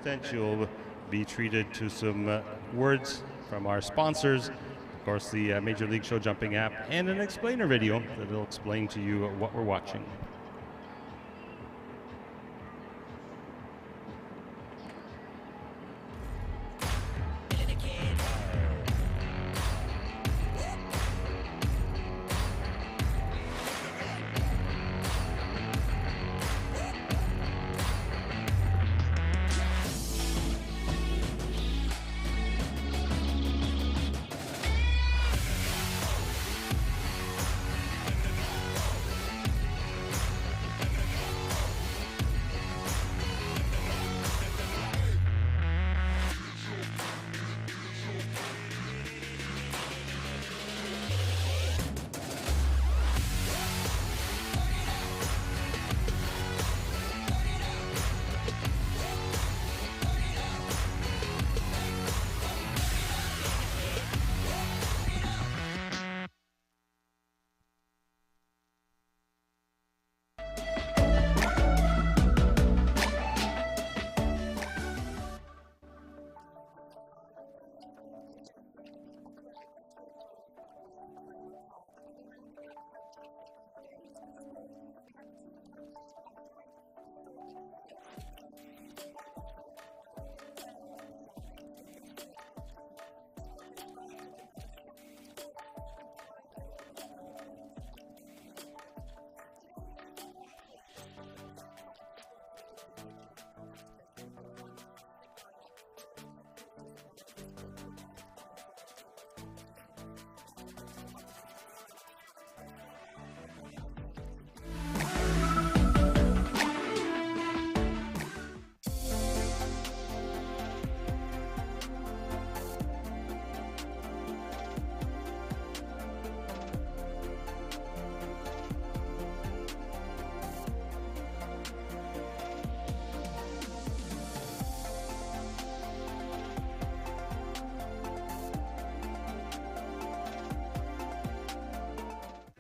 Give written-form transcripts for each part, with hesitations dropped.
Then you'll be treated to some words from our sponsors, of course the Major League Show Jumping app, and an explainer video that will explain to you what we're watching.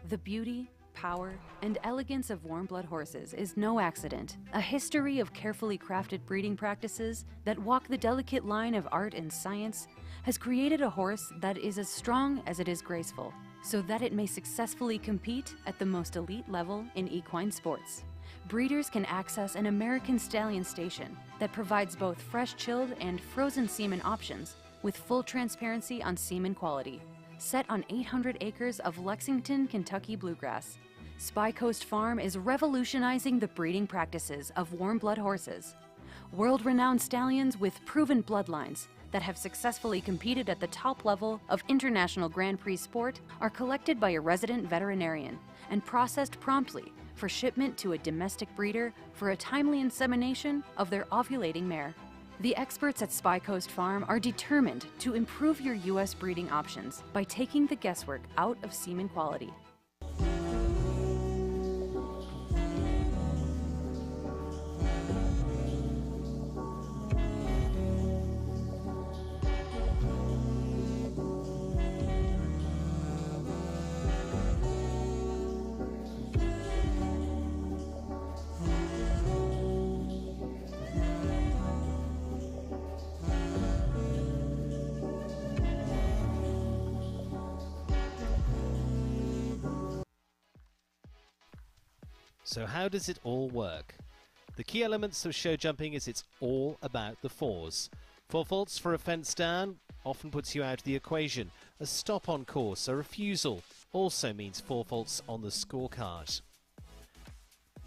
The beauty, power, and elegance of warm blood horses is no accident. A history of carefully crafted breeding practices that walk the delicate line of art and science has created a horse that is as strong as it is graceful, so that it may successfully compete at the most elite level in equine sports. Breeders can access an American Stallion station that provides both fresh chilled and frozen semen options with full transparency on semen quality. Set on 800 acres of Lexington, Kentucky bluegrass, Spy Coast Farm is revolutionizing the breeding practices of warm blood horses. World-renowned stallions with proven bloodlines that have successfully competed at the top level of international Grand Prix sport are collected by a resident veterinarian and processed promptly for shipment to a domestic breeder for a timely insemination of their ovulating mare. The experts at Spy Coast Farm are determined to improve your U.S. breeding options by taking the guesswork out of semen quality. So how does it all work? The key elements of show jumping is it's all about the fours. 4 faults for a fence down often puts you out of the equation. A stop on course, a refusal, also means 4 faults on the scorecard.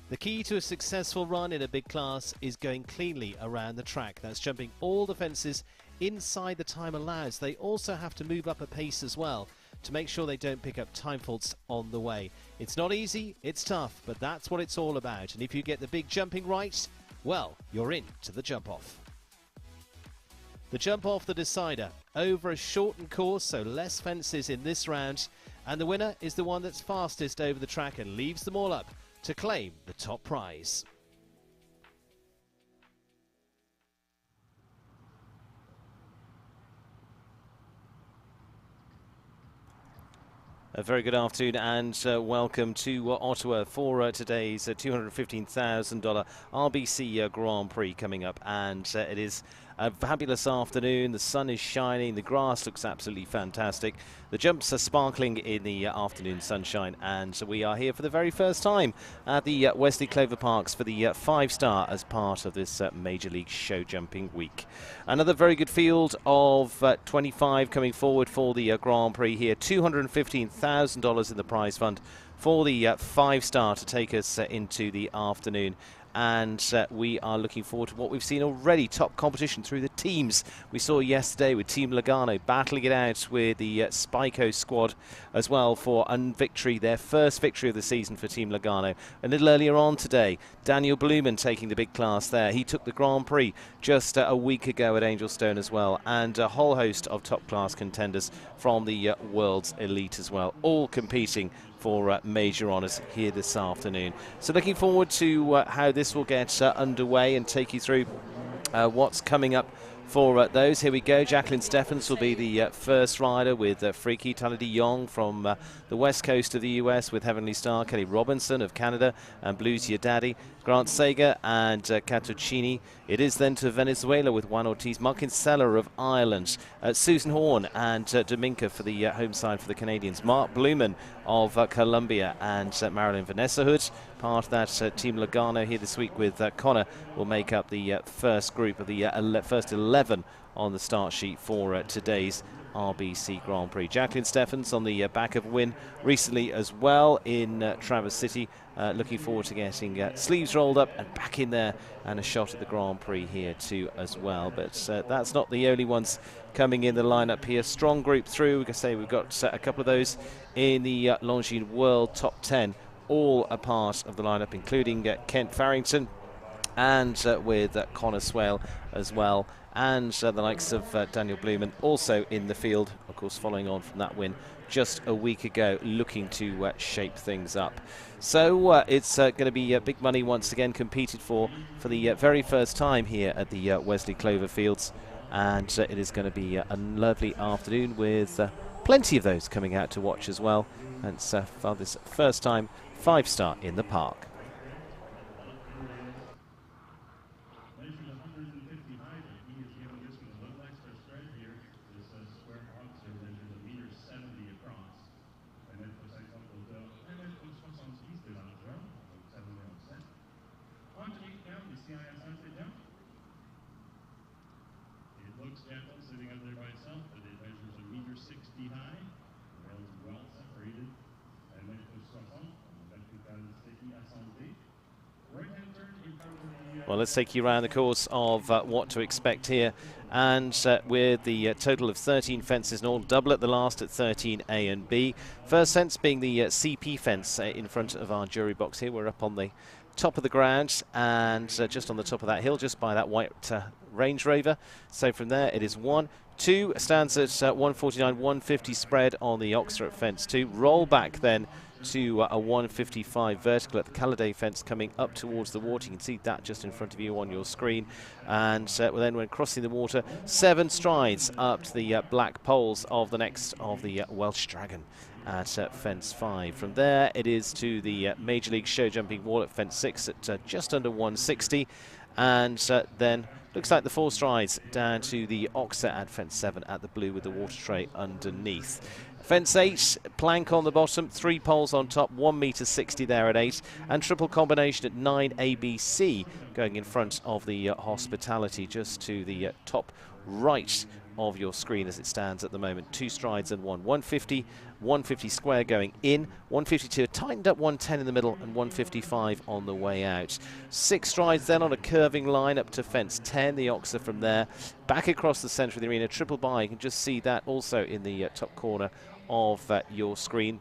The key to a successful run in a big class is going cleanly around the track. That's jumping all the fences inside the time allows. They also have to move up a pace as well to make sure they don't pick up time faults on the way. It's not easy, it's tough, but that's what it's all about. And if you get the big jumping right, well, you're in to the jump off. The jump off the decider over a shortened course, so less fences in this round, and the winner is the one that's fastest over the track and leaves them all up to claim the top prize. A very good afternoon and welcome to Ottawa for today's $215,000 RBC Grand Prix coming up. And it is a fabulous afternoon. The sun is shining. The grass looks absolutely fantastic. The jumps are sparkling in the afternoon sunshine. And we are here for the very first time at the Wesley Clover Parks for the 5-star as part of this Major League Show Jumping Week. Another very good field of 25 coming forward for the Grand Prix here. $215,000 in the prize fund for the 5-star to take us into the afternoon. And we are looking forward to what we've seen already. Top competition through the teams. We saw yesterday with Team Logano battling it out with the Spyco squad as well for a victory, their first victory of the season for Team Logano. A little earlier on today, Daniel Blumen taking the big class there. He took the Grand Prix just a week ago at Angelstone as well. And a whole host of top class contenders from the world's elite as well, all competing for major honours here this afternoon. So looking forward to how this will get underway and take you through what's coming up for those. Here we go. Jacqueline Steffens will be the first rider with Freaky Tyler de Jong from the west coast of the US with Heavenly Star, Kelly Robinson of Canada and Blues Your Daddy, Grant Sager and Catuccini. It is then to Venezuela with Juan Ortiz, Markin Seller of Ireland, Susan Horn and Dominka for the home side for the Canadians, Mark Blumen of Colombia and Marilyn Vanessa Hood. Part of that Team Logano here this week with Connor will make up the first group of the first 11 on the start sheet for today's RBC Grand Prix. Jacqueline Steffens on the back of a win recently as well in Traverse City. Looking forward to getting sleeves rolled up and back in there and a shot at the Grand Prix here too as well. But that's not the only ones coming in the lineup here. Strong group through. We can say we've got a couple of those in the Longines World Top 10, all a part of the lineup, including Kent Farrington and with Connor Swale as well. And the likes of Daniel Blumen also in the field, of course, following on from that win just a week ago, looking to shape things up. So it's going to be big money once again competed for the very first time here at the Wesley Clover Fields. And it is going to be a lovely afternoon with plenty of those coming out to watch as well. And for this first time 5-star in the park. Well, let's take you around the course of what to expect here. And with the total of 13 fences and all, double at the last at 13 A and B. First fence being the CP fence in front of our jury box here. We're up on the top of the ground and just on the top of that hill, just by that white Range Rover. So from there it is 1, 2, stands at 149, 150 spread on the Oxford fence 2. Roll back then to a 155 vertical at the Calladay fence coming up towards the water. You can see that just in front of you on your screen. And then when crossing the water, 7 strides up to the black poles of the next of the Welsh Dragon at fence 5. From there it is to the Major League Show Jumping Wall at fence 6 at just under 160. And then looks like the 4 strides down to the Oxer at fence 7 at the blue with the water tray underneath. Fence 8, plank on the bottom, 3 poles on top, 1.60 m there at 8, and triple combination at 9 ABC going in front of the hospitality just to the top right of your screen as it stands at the moment. 2 strides and 150, 150 square going in, 152 tightened up 110 in the middle and 155 on the way out. 6 strides then on a curving line up to fence 10, the Oxer from there, back across the centre of the arena, triple by. You can just see that also in the top corner of your screen.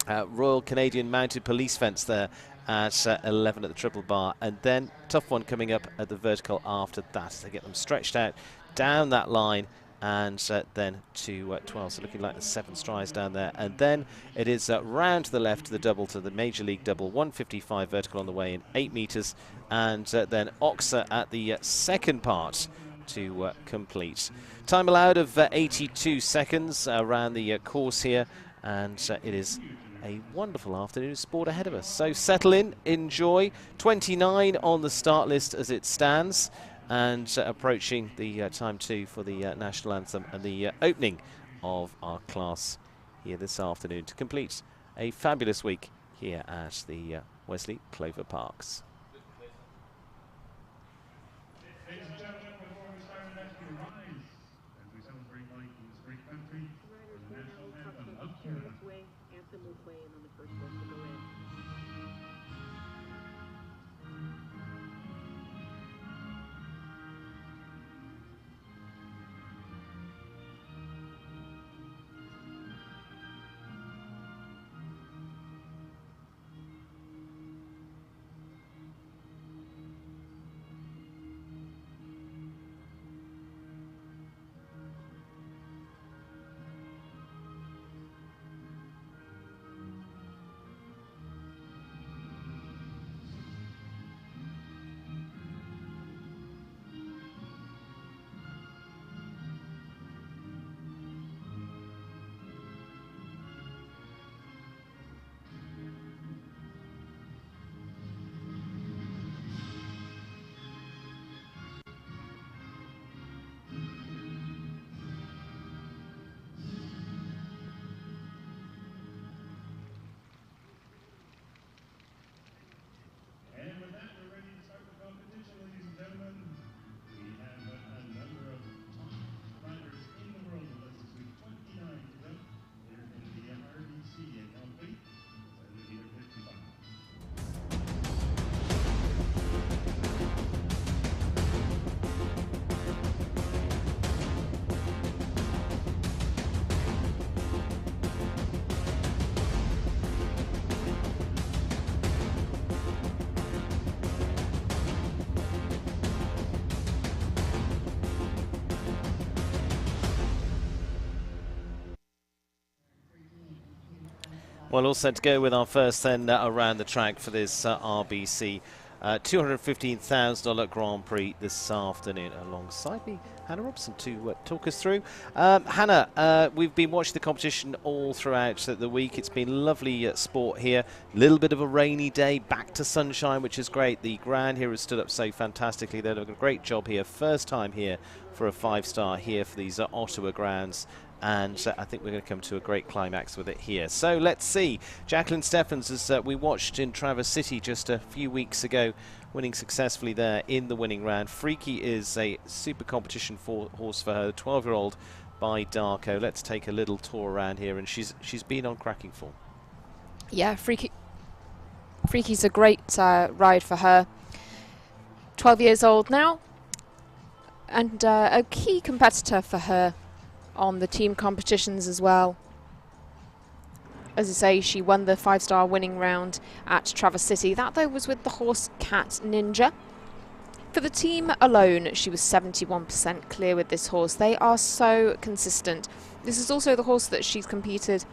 Royal Canadian Mounted Police fence there at 11 at the triple bar, and then tough one coming up at the vertical after that as they get them stretched out down that line and then to 12, so looking like the 7 strides down there. And then it is round to the left to the double, to the Major League double, 155 vertical on the way in, 8 metres, and then Oxer at the second part to complete. Time allowed of 82 seconds around the course here, and it is a wonderful afternoon of sport ahead of us. So settle in, enjoy. 29 on the start list as it stands, and approaching the time 2 for the national anthem and the opening of our class here this afternoon to complete a fabulous week here at the Wesley Clover Parks. Ladies and gentlemen, before we start the next rise as we celebrate life in this great country for the national anthem of Canada. Anthem will play and on the first one to go in. And with that, we're ready to start the competition, ladies and gentlemen. We have a number of top riders in the world with us this week. 29 to go. They're in the RBC and complete. So they're 55. Well, all set to go with our first then around the track for this RBC $215,000 Grand Prix this afternoon. Alongside me, Hannah Robson, to talk us through. Hannah, we've been watching the competition all throughout the week. It's been lovely sport here. A little bit of a rainy day, back to sunshine, which is great. The ground here has stood up so fantastically. They've done a great job here. First time here for a 5-star here for these Ottawa grounds. And I think we're going to come to a great climax with it here. So let's see. Jacqueline Steffens, as we watched in Traverse City just a few weeks ago, winning successfully there in the winning round. Freaky is a super competition horse for her, 12-year-old by Darko. Let's take a little tour around here, and she's been on cracking form. Yeah, Freaky's a great ride for her. 12 years old now, and a key competitor for her on the team competitions as well. As I say, she won the 5-star winning round at Traverse City. That, though, was with the horse Cat Ninja. For the team alone, she was 71% clear with this horse. They are so consistent. This is also the horse that she's competed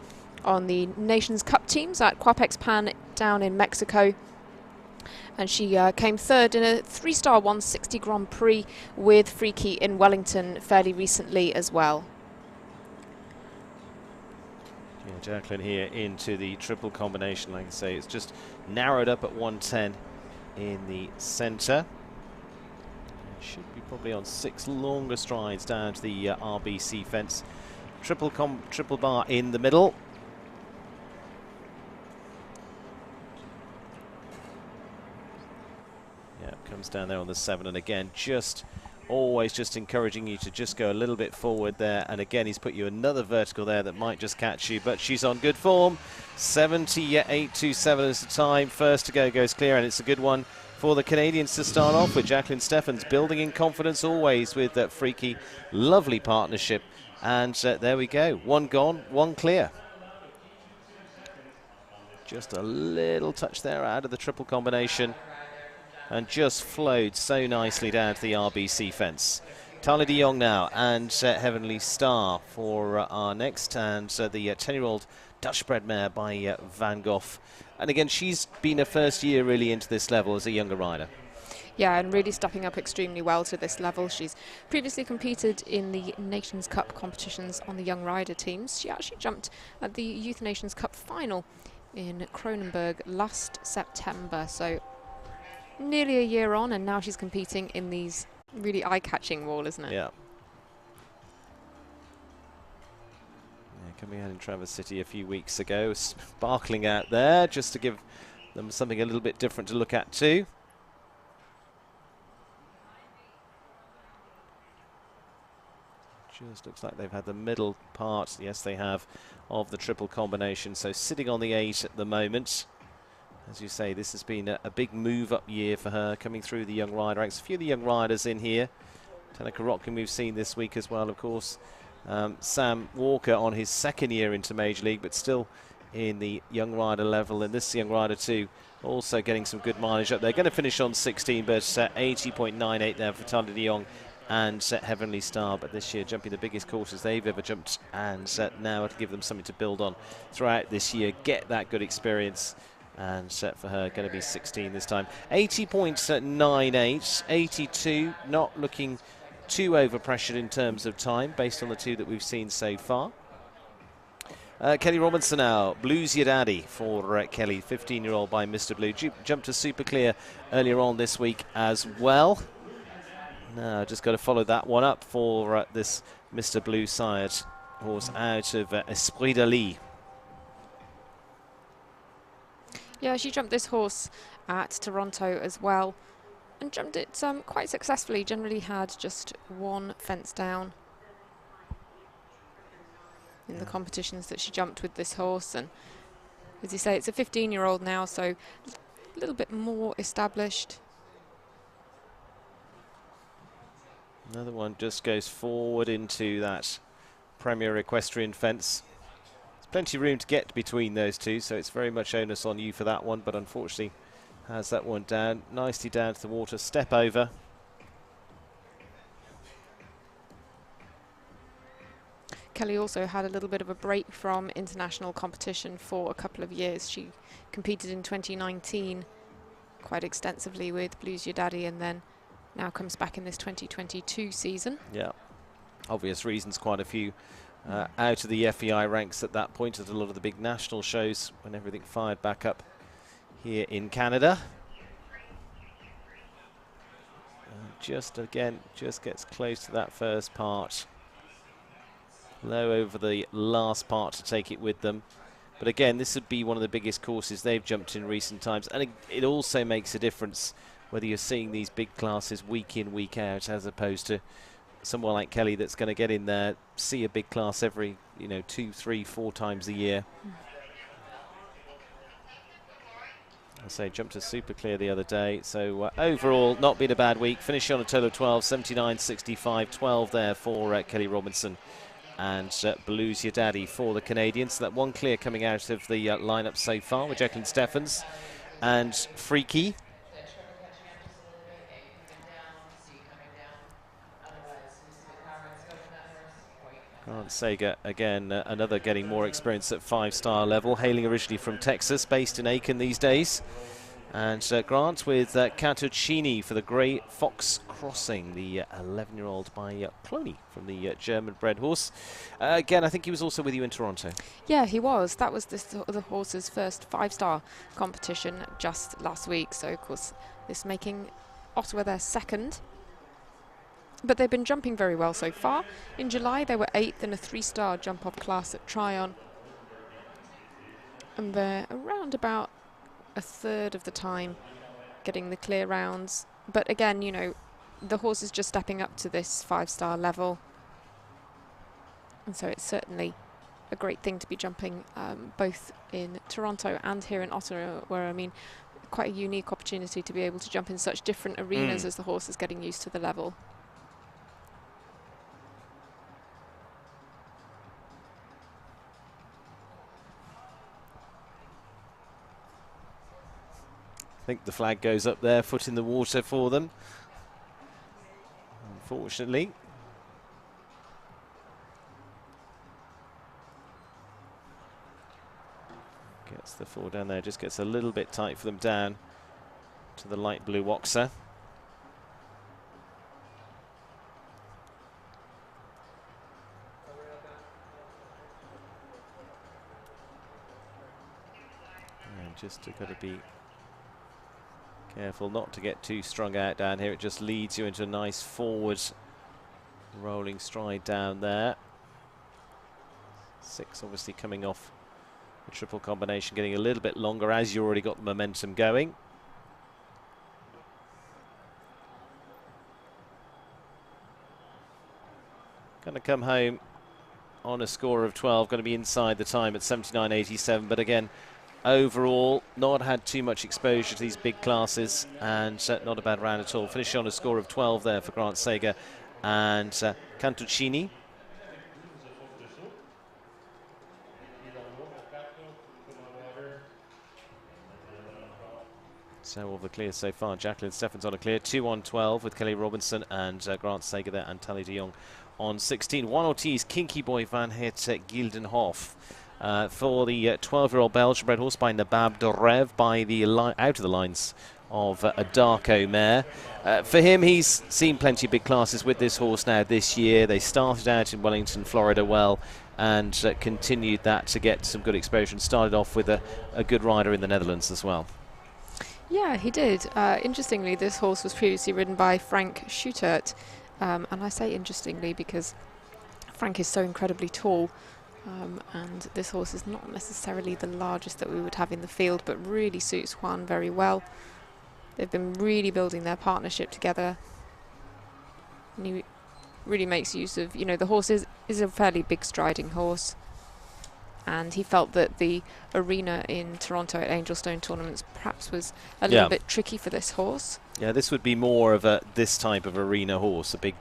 on the Nations Cup teams at Quapex Pan down in Mexico. And she came third in a 3-star 160 Grand Prix with Freaky in Wellington fairly recently as well. Yeah, Jacqueline here into the triple combination. Like I say, it's just narrowed up at 110 in the centre. Should be probably on 6 longer strides down to the RBC fence. Triple bar in the middle. Yeah, comes down there on the 7, and again, always just encouraging you to just go a little bit forward there. And again, he's put you another vertical there that might just catch you, but she's on good form. 78.27 is the time. First to go goes clear, and it's a good one for the Canadians to start off with. Jacqueline Steffens building in confidence always with that Freaky. Lovely partnership. And there we go. 1 gone, 1 clear. Just a little touch there out of the triple combination, and just flowed so nicely down to the RBC fence. Tali de Jong now, and Heavenly Star for our next, and the 10-year-old Dutch-bred mare by Van Gogh. And again, she's been her first year really into this level as a younger rider. Yeah, and really stepping up extremely well to this level. She's previously competed in the Nations Cup competitions on the young rider teams. She actually jumped at the Youth Nations Cup final in Kronenberg last September, so nearly a year on, and now she's competing in these really eye-catching wall, isn't it? Yeah. Coming out in Traverse City a few weeks ago, sparkling out there, just to give them something a little bit different to look at too. Just looks like they've had the middle part, yes they have, of the triple combination, so sitting on the 8 at the moment. As you say, this has been a big move-up year for her, coming through the young rider ranks. A few of the young riders in here. Tanaka Rockin we've seen this week as well, of course. Sam Walker on his second year into Major League, but still in the young rider level, and this young rider too also getting some good mileage up. They're going to finish on 16, but 80.98 there for Tali de Jong and Heavenly Star, but this year jumping the biggest courses they've ever jumped, and now to give them something to build on throughout this year, get that good experience, and set for her going to be 16 this time. 80.98, 82, not looking too overpressured in terms of time based on the two that we've seen so far. Kelly Robinson now, Blues Your Daddy for Kelly, 15-year-old by Mr. Blue. Jumped to Super Clear earlier on this week as well. Now just got to follow that one up for this Mr. Blue sired horse out of Esprit de Lis. Yeah, she jumped this horse at Toronto as well, and jumped it quite successfully. Generally had just one fence down in the competitions that she jumped with this horse, and as you say, it's a 15-year-old now, so a little bit more established. Another one just goes forward into that Premier Equestrian fence. There's plenty of room to get between those two, so it's very much onus on you for that one, but unfortunately has that one down, nicely down to the water, step over. Kelly also had a little bit of a break from international competition for a couple of years. She competed in 2019 quite extensively with Blues Your Daddy, and then now comes back in this 2022 season. Yeah, obvious reasons, quite a few out of the FEI ranks at that point at a lot of the big national shows when everything fired back up here in Canada. Just gets close to that first part. Low over the last part to take it with them. But again, this would be one of the biggest courses they've jumped in recent times. And it also makes a difference whether you're seeing these big classes week in, week out, as opposed to someone like Kelly that's going to get in there, see a big class every, 2, 3, 4 times a year. I say jumped to Super Clear the other day, so overall not been a bad week. Finishing on a total of 12, 79.65, 12 there for Kelly Robinson, and Blues Your Daddy for the Canadians. So that one clear coming out of the lineup so far with Jacqueline Steffens and Freaky. Grant Sager, again, another getting more experience at 5-star level, hailing originally from Texas, based in Aiken these days. And Grant with Cattuccini for the Grey Fox Crossing, the 11-year-old by Cloney from the German-bred horse. Again, I think he was also with you in Toronto. Yeah, he was. That was the horse's first 5-star competition just last week. So, of course, this making Ottawa their second. But they've been jumping very well so far. In July, they were 8th in a 3-star jump-off class at Tryon. And they're around about a third of the time getting the clear rounds. But again, the horse is just stepping up to this 5-star level. And so it's certainly a great thing to be jumping both in Toronto and here in Ottawa, where, quite a unique opportunity to be able to jump in such different arenas as the horse is getting used to the level. I think the flag goes up there, foot in the water for them, unfortunately. Gets the four down there, just gets a little bit tight for them down to the light blue Oxer. just got to be careful not to get too strung out down here. It just leads you into a nice forward rolling stride down there. 6 obviously coming off the triple combination, getting a little bit longer as you already got the momentum going. Going to come home on a score of 12, going to be inside the time at 79.87, but again, overall, not had too much exposure to these big classes, and not a bad round at all. Finished on a score of 12 there for Grant Sager and Cantuccini. So all the clear so far. Jacqueline Steffens on a clear, 2 on 12 with Kelly Robinson and Grant Sager there, and Tally de Jong on 16. Juan Ortiz, Kinky Boy Van Het Gildenhof. For the 12-year-old Belgian-bred horse by Nabab Dorev, by the out of the lines of a Darko mare. For him, he's seen plenty of big classes with this horse now this year. They started out in Wellington, Florida well, and continued that to get some good exposure, and started off with a good rider in the Netherlands as well. Yeah, he did. Interestingly, this horse was previously ridden by Frank Schutert, and I say interestingly because Frank is so incredibly tall. And this horse is not necessarily the largest that we would have in the field, but really suits Juan very well. They've been really building their partnership together. And he really makes use of, you know, the horse is a fairly big striding horse. And he felt that the arena in Toronto at Angelstone tournaments perhaps was a little bit tricky for this horse. Yeah, this would be more of this type of arena horse. A big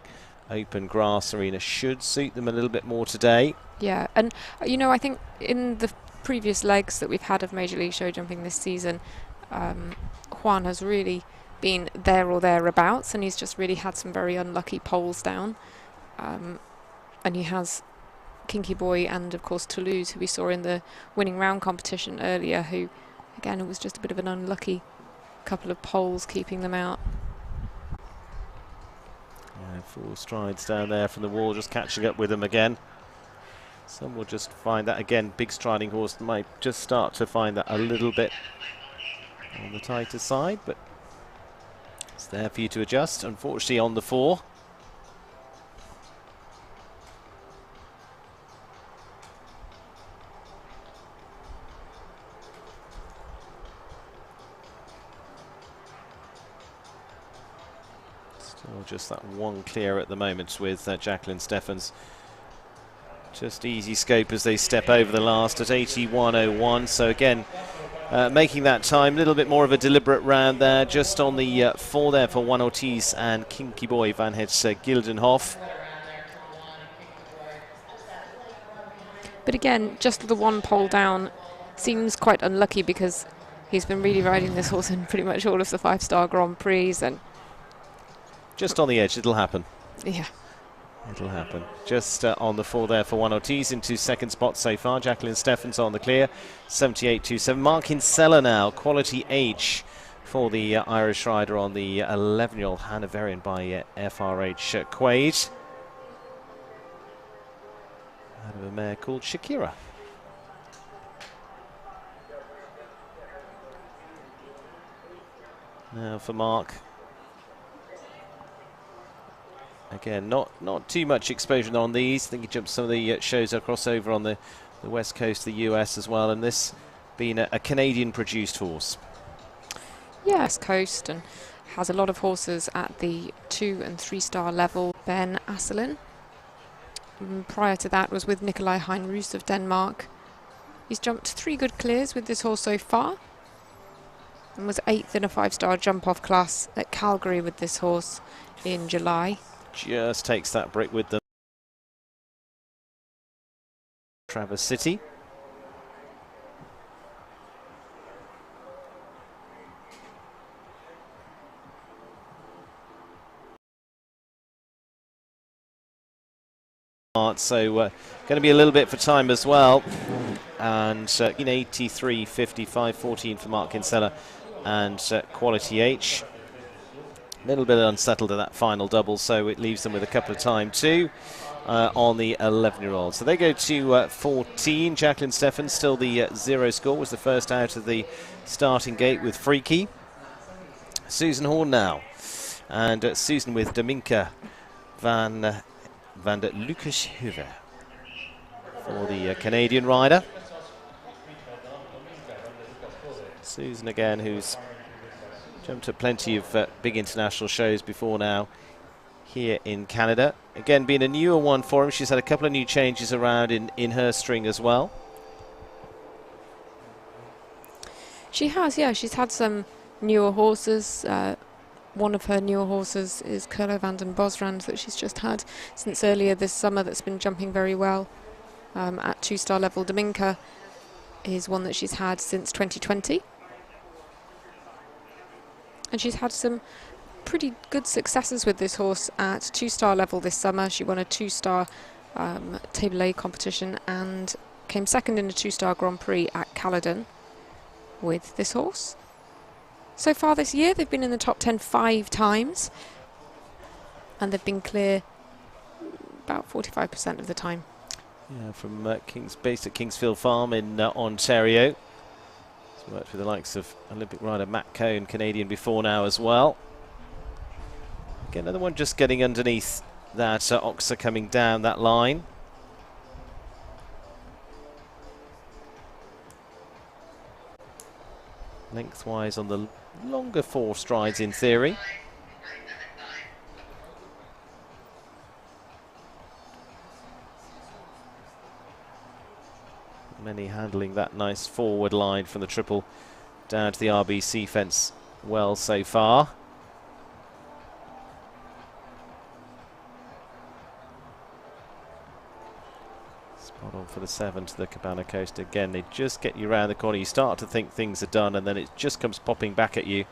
open grass arena should suit them a little bit more today. Yeah, and you know, I think in the previous legs that we've had of Major League Show Jumping this season, Juan has really been there or thereabouts, and he's just really had some very unlucky poles down. And he has Kinky Boy and, of course, Toulouse, who we saw in the winning round competition earlier, who, again, it was just a bit of an unlucky couple of poles keeping them out. 4 strides down there from the wall, just catching up with them again. Some will just find that, again, big striding horse might just start to find that a little bit on the tighter side, but it's there for you to adjust. Unfortunately, on the 4. Still just that one clear at the moment with Jacqueline Steffens. Just easy scope as they step over the last at 81.01. So again, making that time, a little bit more of a deliberate round there, just on the 4 there for Juan Ortiz and Kinky Boy Van Het Gildenhof. But again, just the one pole down seems quite unlucky because he's been really riding this horse in pretty much all of the 5-star Grand Prix, and just on the edge, it'll happen. Yeah. It'll happen. Just on the 4 there for Juan Ortiz into second spot so far. Jacqueline Steffens on the clear, 78.27. Mark Kinsella now, quality H for the Irish rider on the 11-year-old Hanoverian by FRH Quaid. Out of a mare called Shakira. Now for Mark. Again, not too much exposure on these. I think he jumped some of the shows across over on the west coast of the US as well, and this being a Canadian-produced horse. Yes, coast, and has a lot of horses at the 2- and 3-star level. Ben Asselin. Prior to that was with Nikolai Heinroos of Denmark. He's jumped 3 good clears with this horse so far, and was 8th in a 5-star jump-off class at Calgary with this horse in July. Just takes that brick with them. Traverse City. So going to be a little bit for time as well, and in 83.55, 14 for Mark Kinsella and quality H. A little bit unsettled in that final double, so it leaves them with a couple of time too on the 11-year-old. So they go to 14. Jacqueline Steffen, still the 0 score, was the first out of the starting gate with Freaky. Susan Horn now. And Susan with Dominka van der Lukeshoeve for the Canadian rider. Susan again, who's jumped at plenty of big international shows before now here in Canada. Again, being a newer one for him. She's had a couple of new changes around in her string as well. She has, yeah. She's had some newer horses. One of her newer horses is Curlo van den Bosrand that she's just had since earlier this summer that's been jumping very well at 2-star level. Dominka is one that she's had since 2020. And she's had some pretty good successes with this horse at 2-star level this summer. She won a 2-star Table A competition and came second in a 2-star Grand Prix at Caledon with this horse. So far this year, they've been in the top 10 5 times, and they've been clear about 45% of the time. Yeah, from based at Kingsfield Farm in Ontario. He's worked with the likes of Olympic rider Matt Cohn, Canadian, before now as well. Again, another one just getting underneath that Oxa coming down that line. Lengthwise on the longer 4 strides in theory. Many handling that nice forward line from the triple down to the RBC fence well so far. Spot on for the 7 to the Cabana Coast. Again, they just get you around the corner. You start to think things are done, and then it just comes popping back at you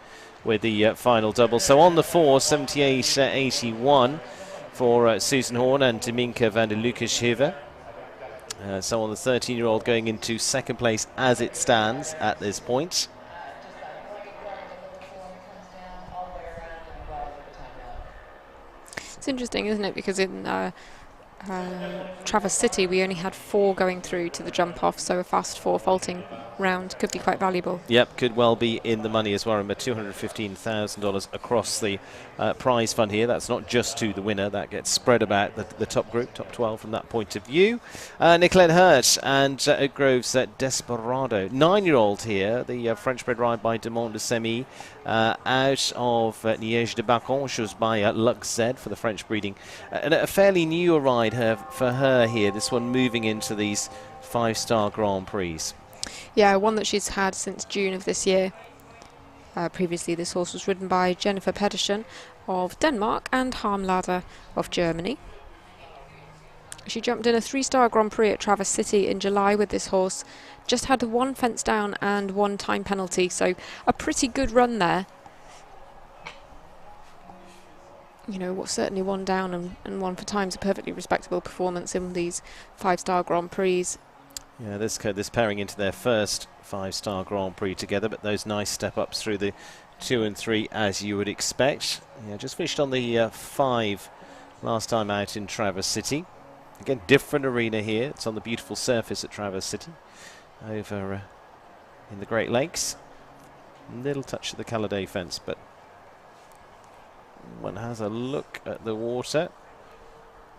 with the final double. So on the 4, 78.81 for Susan Horn and Dominka van der Lukeshoeve. So on the 13-year-old going into second place as it stands at this point. It's interesting, isn't it? Because in Traverse City, we only had 4 going through to the jump off, so a fast 4 faulting round could be quite valuable. Yep, could well be in the money as well. Remember, $215,000 across the prize fund here. That's not just to the winner, that gets spread about the top group, top 12 from that point of view. Nicolette Hurt and Oakgrove's Desperado. 9-year-old here, the French-bred ride by Demont de Semy, out of Liège de Bacon, which was by Lux Z for the French breeding. And a fairly new ride for her here, this one moving into these 5-star Grand Prix. Yeah, one that she's had since June of this year. Previously, this horse was ridden by Jennifer Pedersen of Denmark and Harmlader of Germany. She jumped in a 3-star Grand Prix at Traverse City in July with this horse. Just had 1 fence down and 1 time penalty, so a pretty good run there. You know, certainly 1 down and 1 for time's a perfectly respectable performance in these 5-star Grand Prix. Yeah, this pairing into their first 5-star Grand Prix together, but those nice step-ups through the 2 and 3 as you would expect. Yeah, just finished on the 5 last time out in Traverse City. Again, different arena here. It's on the beautiful surface at Traverse City over in the Great Lakes. Little touch of the Calais fence, but one has a look at the water.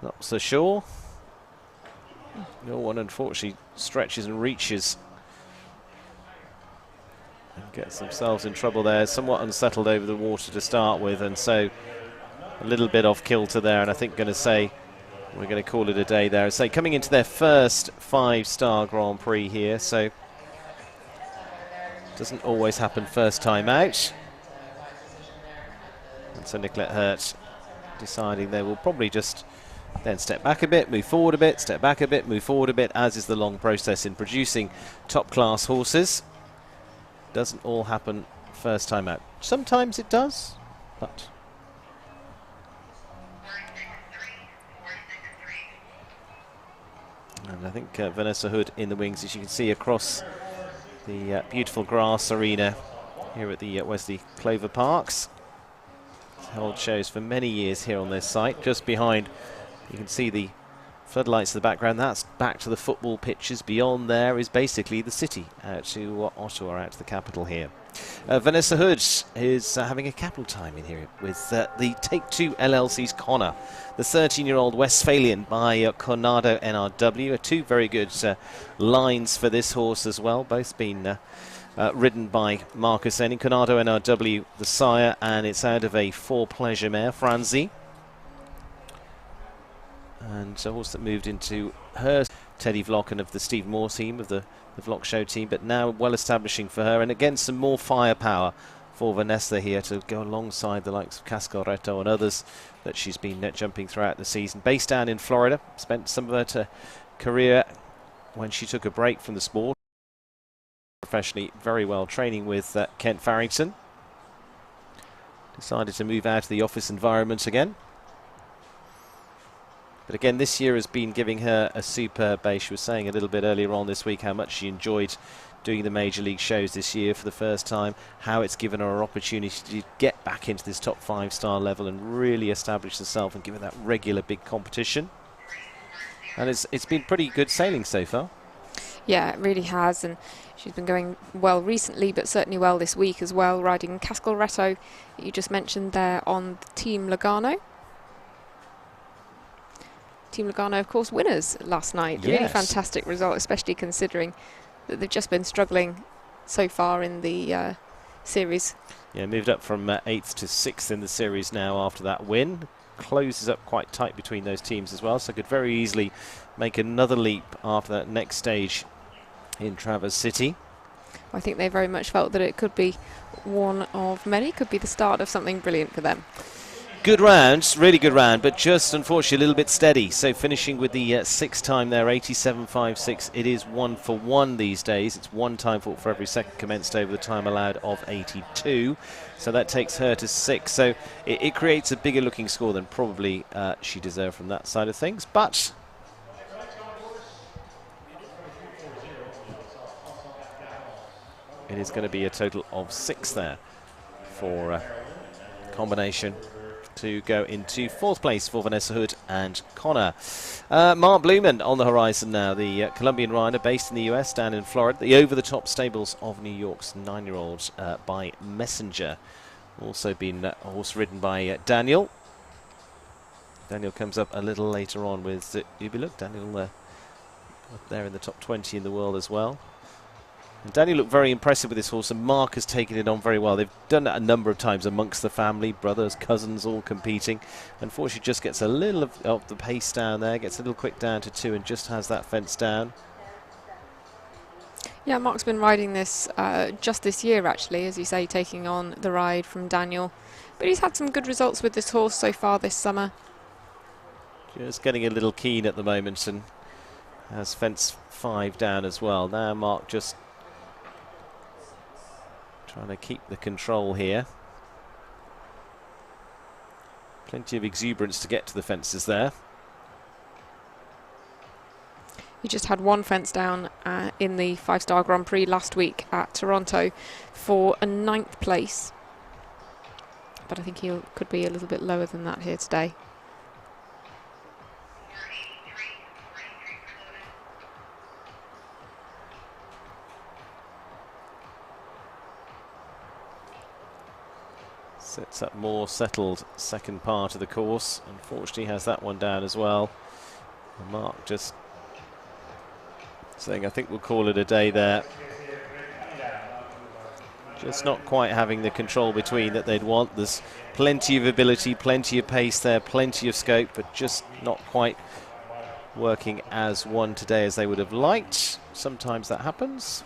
Not so sure. No one unfortunately stretches and reaches and gets themselves in trouble there. Somewhat unsettled over the water to start with, and so a little bit off kilter there, and I think we're going to call it a day there. So coming into their first 5-star Grand Prix here, so doesn't always happen first time out. And so Nicolette Hurt deciding they will probably just then step back a bit, move forward a bit, step back a bit, move forward a bit, as is the long process in producing top-class horses. Doesn't all happen first time out. Sometimes it does, but... And I think Vanessa Hood in the wings, as you can see across the beautiful grass arena here at the Wesley Clover Parks. held shows for many years here on this site. Just behind, you can see the floodlights in the background. That's back to the football pitches. Beyond there is basically the city, out to Ottawa, out to the capital here. Vanessa Hood is having a capital time in here with the Take-Two LLC's Connor, the 13-year-old Westphalian by Coronado NRW. Two very good lines for this horse as well, both been ridden by Marcus Enning. Coronado NRW, the sire, and it's out of a 4-pleasure mare, Franzi. And a horse that moved into her Teddy Vlocken of the Steve Moore team, of the Vlock Show team, but now well establishing for her. And again, some more firepower for Vanessa here to go alongside the likes of Cascalretto and others that she's been jumping throughout the season. Based down in Florida, spent some of her career when she took a break from the sport. Professionally, very well training with Kent Farrington. Decided to move out of the office environment again. But again, this year has been giving her a superb base. She was saying a little bit earlier on this week how much she enjoyed doing the major league shows this year for the first time, how it's given her an opportunity to get back into this top 5-star level and really establish herself and give her that regular big competition. And it's been pretty good sailing so far. Yeah, it really has, and she's been going well recently, but certainly well this week as well, riding Cascalretto, that you just mentioned there on Team Logano. Team Logano, of course, winners last night. Yes. Really fantastic result, especially considering that they've just been struggling so far in the series. Yeah, moved up from 8th to 6th in the series now after that win. Closes up quite tight between those teams as well, so could very easily make another leap after that next stage in Traverse City. I think they very much felt that it could be one of many, could be the start of something brilliant for them. Good round, really good round, but just unfortunately a little bit steady. So finishing with the 6th time there, 87.56. It is 1 for 1 these days. It's 1 time fault for every second commenced over the time allowed of 82. So that takes her to 6. So it creates a bigger looking score than probably she deserved from that side of things. But it is going to be a total of 6 there for combination to go into 4th place for Vanessa Hood and Connor. Mark Blumen on the horizon now, the Colombian rider based in the US, down in Florida, the over-the-top stables of New York's 9-year-old by Messenger. Also been a horse ridden by Daniel. Daniel comes up a little later on with Ubi-Look. Daniel up there in the top 20 in the world as well. And Daniel looked very impressive with this horse, and Mark has taken it on very well. They've done that a number of times amongst the family, brothers, cousins, all competing. Unfortunately, just gets a little of the pace down there, gets a little quick down to 2 and just has that fence down. Yeah, Mark's been riding this just this year, actually, as you say, taking on the ride from Daniel. But he's had some good results with this horse so far this summer. Just getting a little keen at the moment and has fence 5 down as well. Now Mark just trying to keep the control here. Plenty of exuberance to get to the fences there. He just had 1 fence down in the 5-star Grand Prix last week at Toronto for a 9th place. But I think he could be a little bit lower than that here today. Sets up more settled second part of the course. Unfortunately has that one down as well. And Mark just saying, I think we'll call it a day there. Just not quite having the control between that they'd want. There's plenty of ability, plenty of pace there, plenty of scope, but just not quite working as one today as they would have liked. Sometimes that happens.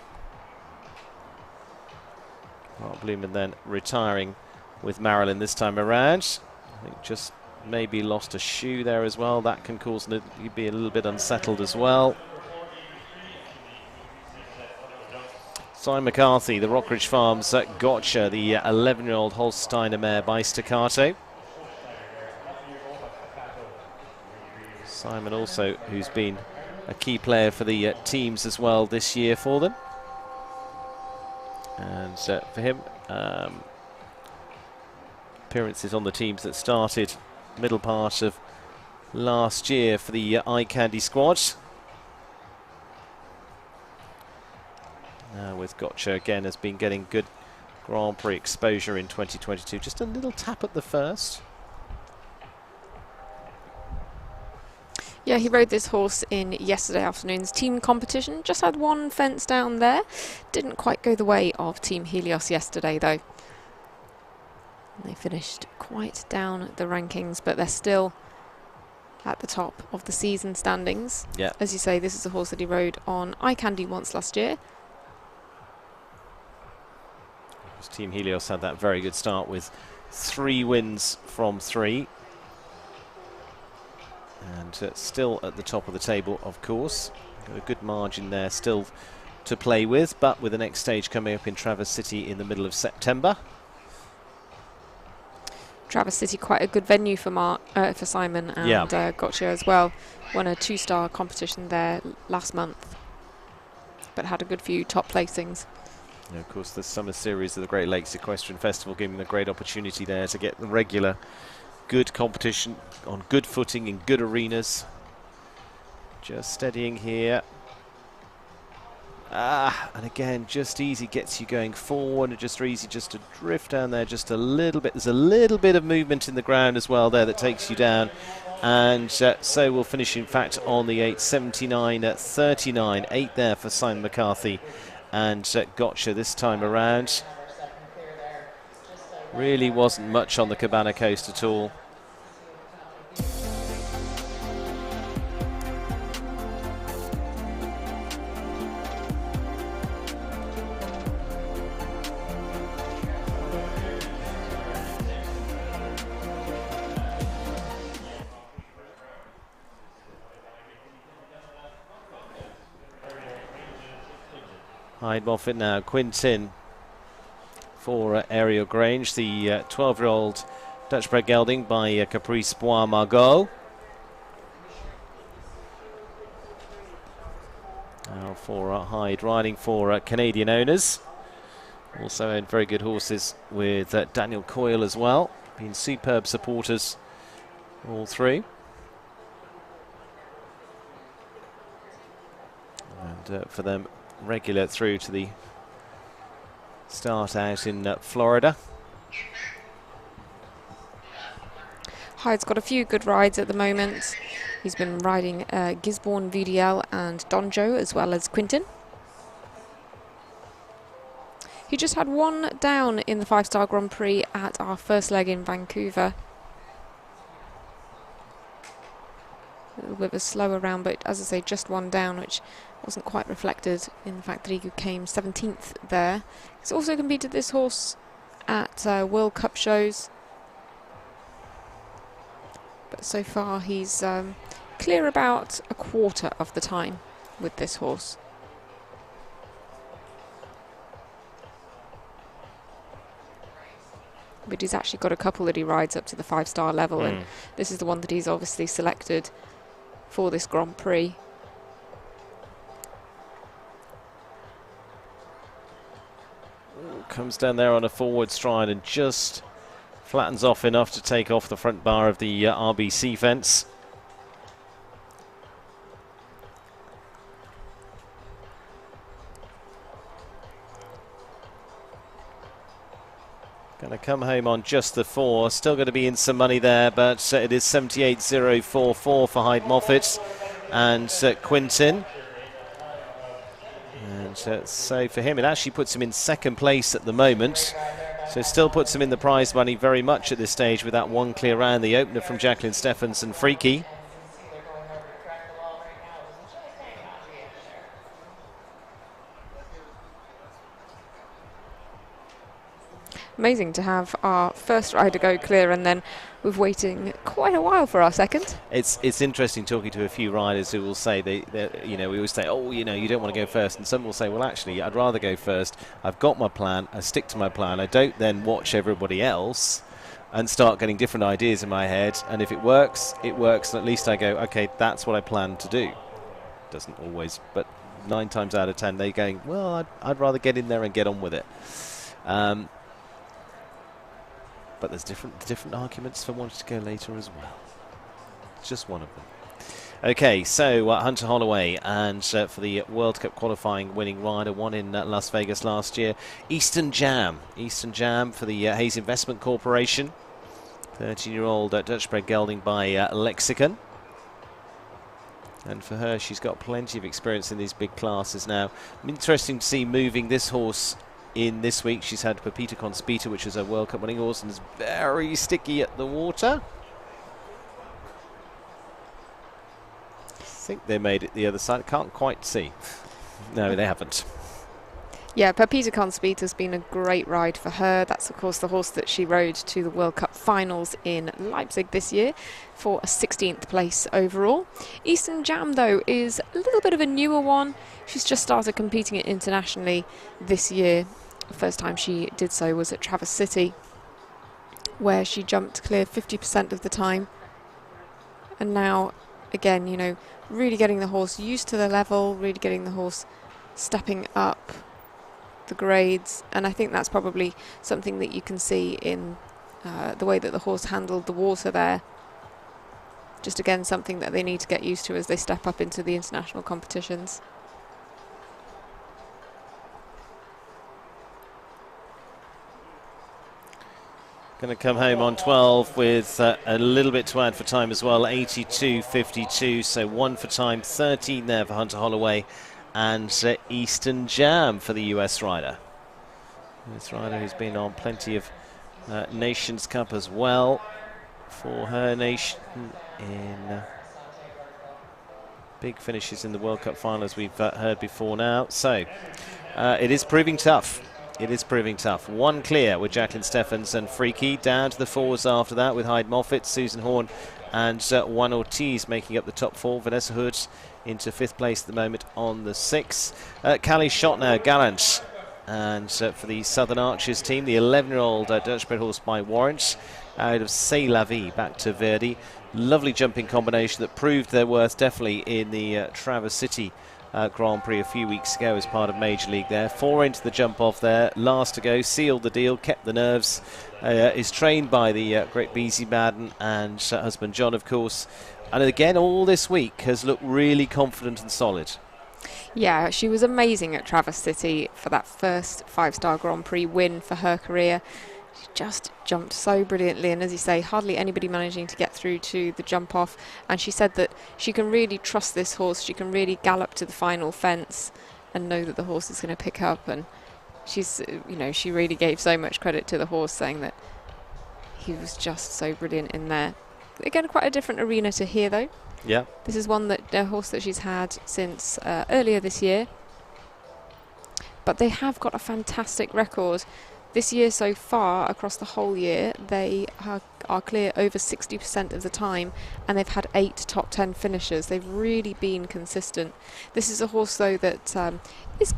Mark Blumen then retiring with Marilyn this time around. I think just maybe lost a shoe there as well. That can cause you be a little bit unsettled as well. Simon McCarthy, the Rockridge Farms Gotcha, the 11-year-old Holsteiner mare by Staccato. Simon also, who's been a key player for the teams as well this year for them. And for him, appearances on the teams that started middle part of last year for the Eye Candy squad. Now with Gotcha again has been getting good Grand Prix exposure in 2022. Just a little tap at the first. Yeah, he rode this horse in yesterday afternoon's team competition. Just had one fence down there. Didn't quite go the way of Team Helios yesterday, though. They finished quite down the rankings, but they're still at the top of the season standings. Yeah. As you say, this is a horse that he rode on Eye Candy once last year. Team Helios had that very good start with 3 wins from 3. And still at the top of the table, of course. Got a good margin there still to play with, but with the next stage coming up in Traverse City in the middle of September. Traverse City, quite a good venue for Simon and Gotcha as well. Won a 2-star competition there last month, but had a good few top placings. Yeah, of course, the summer series of the Great Lakes Equestrian Festival giving them a great opportunity there to get the regular good competition on good footing in good arenas. Just steadying here. And again, just easy gets you going forward, and just easy just to drift down there just a little bit. There's a little bit of movement in the ground as well there that takes you down. And so we'll finish, in fact, on the 8:79.39. 8 there for Simon McCarthy and Gotcha this time around. Really wasn't much on the Cabana Coast at all. Hyde Moffat now, Quintin for Aerial Grange, the 12-year-old Dutch-bred gelding by Caprice Bois Margot. Now for Hyde, riding for Canadian owners. Also owned very good horses with Daniel Coyle as well. Been superb supporters all through. And for them, regular through to the start out in Florida. Hyde's got a few good rides at the moment. He's been riding Gisborne, VDL and Donjo, as well as Quintin. He just had one down in the 5-star Grand Prix at our first leg in Vancouver. A little bit of a slower round, but as I say, just one down, which wasn't quite reflected in the fact that he came 17th there. He's also competed this horse at World Cup shows, but so far he's clear about a quarter of the time with this horse. But he's actually got a couple that he rides up to the 5-star level, and this is the one that he's obviously selected for this Grand Prix. Comes down there on a forward stride and just flattens off enough to take off the front bar of the RBC fence. Going to come home on just the 4. Still going to be in some money there, but it is 78.044 for Hyde Moffat and Quintin. And so for him, it actually puts him in 2nd place at the moment. So still puts him in the prize money very much at this stage with that one clear round. The opener from Jacqueline Stephenson, Freaky. Amazing to have our first rider go clear, and then we're waiting quite a while for our second. It's interesting talking to a few riders who will say we always say, oh, you don't want to go first, and some will say, well, actually, I'd rather go first. I've got my plan. I stick to my plan. I don't then watch everybody else and start getting different ideas in my head. And if it works, it works. And at least I go, okay, that's what I plan to do. Doesn't always, but 9 times out of 10, they're going, well, I'd rather get in there and get on with it. But there's different arguments for wanting to go later as well. Just one of them. Okay, so Hunter Holloway, and for the World Cup qualifying winning rider, won in Las Vegas last year. Eastern Jam for the Hayes Investment Corporation. 13-year-old Dutch-bred gelding by Lexicon. And for her, she's got plenty of experience in these big classes now. Interesting to see moving this horse in this week. She's had Pepita Conspita, which is a World Cup winning horse, and is very sticky at the water. I think they made it the other side. Can't quite see. No, they haven't. Yeah, Pepita Conspita's been a great ride for her. That's, of course, the horse that she rode to the World Cup finals in Leipzig this year for a 16th place overall. Eastern Jam, though, is a little bit of a newer one. She's just started competing internationally this year. The first time she did so was at Traverse City, where she jumped clear 50% of the time. And now, again, you know, really getting the horse used to the level, really getting the horse stepping up the grades, and I think that's probably something that you can see in the way that the horse handled the water there. Just again, something that they need to get used to as they step up into the international competitions. Going to come home on 12 with a little bit to add for time as well. 82.52, so 1 for time, 13 there for Hunter Holloway. And Eastern Jam for the US rider. US rider who's been on plenty of Nations Cup as well for her nation in big finishes in the World Cup final, as we've heard before now. So it is proving tough. It is proving tough. One clear with Jacqueline Steffens and Freaky. Down to the fours after that with Hyde Moffat, Susan Horn and Juan Ortiz making up the top four. Vanessa Hood into 5th place at the moment on the 6th. Callie Shot now, Gallant. And for the Southern Archers team, the 11-year-old Dutch-bred horse by Warrant out of C'est La Vie back to Verdi. Lovely jumping combination that proved their worth definitely in the Traverse City Grand Prix a few weeks ago as part of Major League there. 4 into the jump off there, last to go, sealed the deal, kept the nerves. Is trained by the great Beezy Madden and husband John, of course. And again, all this week has looked really confident and solid. Yeah, she was amazing at Traverse City for that first 5-star Grand Prix win for her career. She just jumped so brilliantly, and as you say, hardly anybody managing to get through to the jump off. And she said that she can really trust this horse. She can really gallop to the final fence and know that the horse is going to pick up. And she's, you know, she really gave so much credit to the horse, saying that he was just so brilliant in there. Again, quite a different arena to here, though. Yeah. This is a horse that she's had since earlier this year. But they have got a fantastic record. This year so far, across the whole year, they are clear over 60% of the time, and they've had 8 top 10 finishers. They've really been consistent. This is a horse, though, that is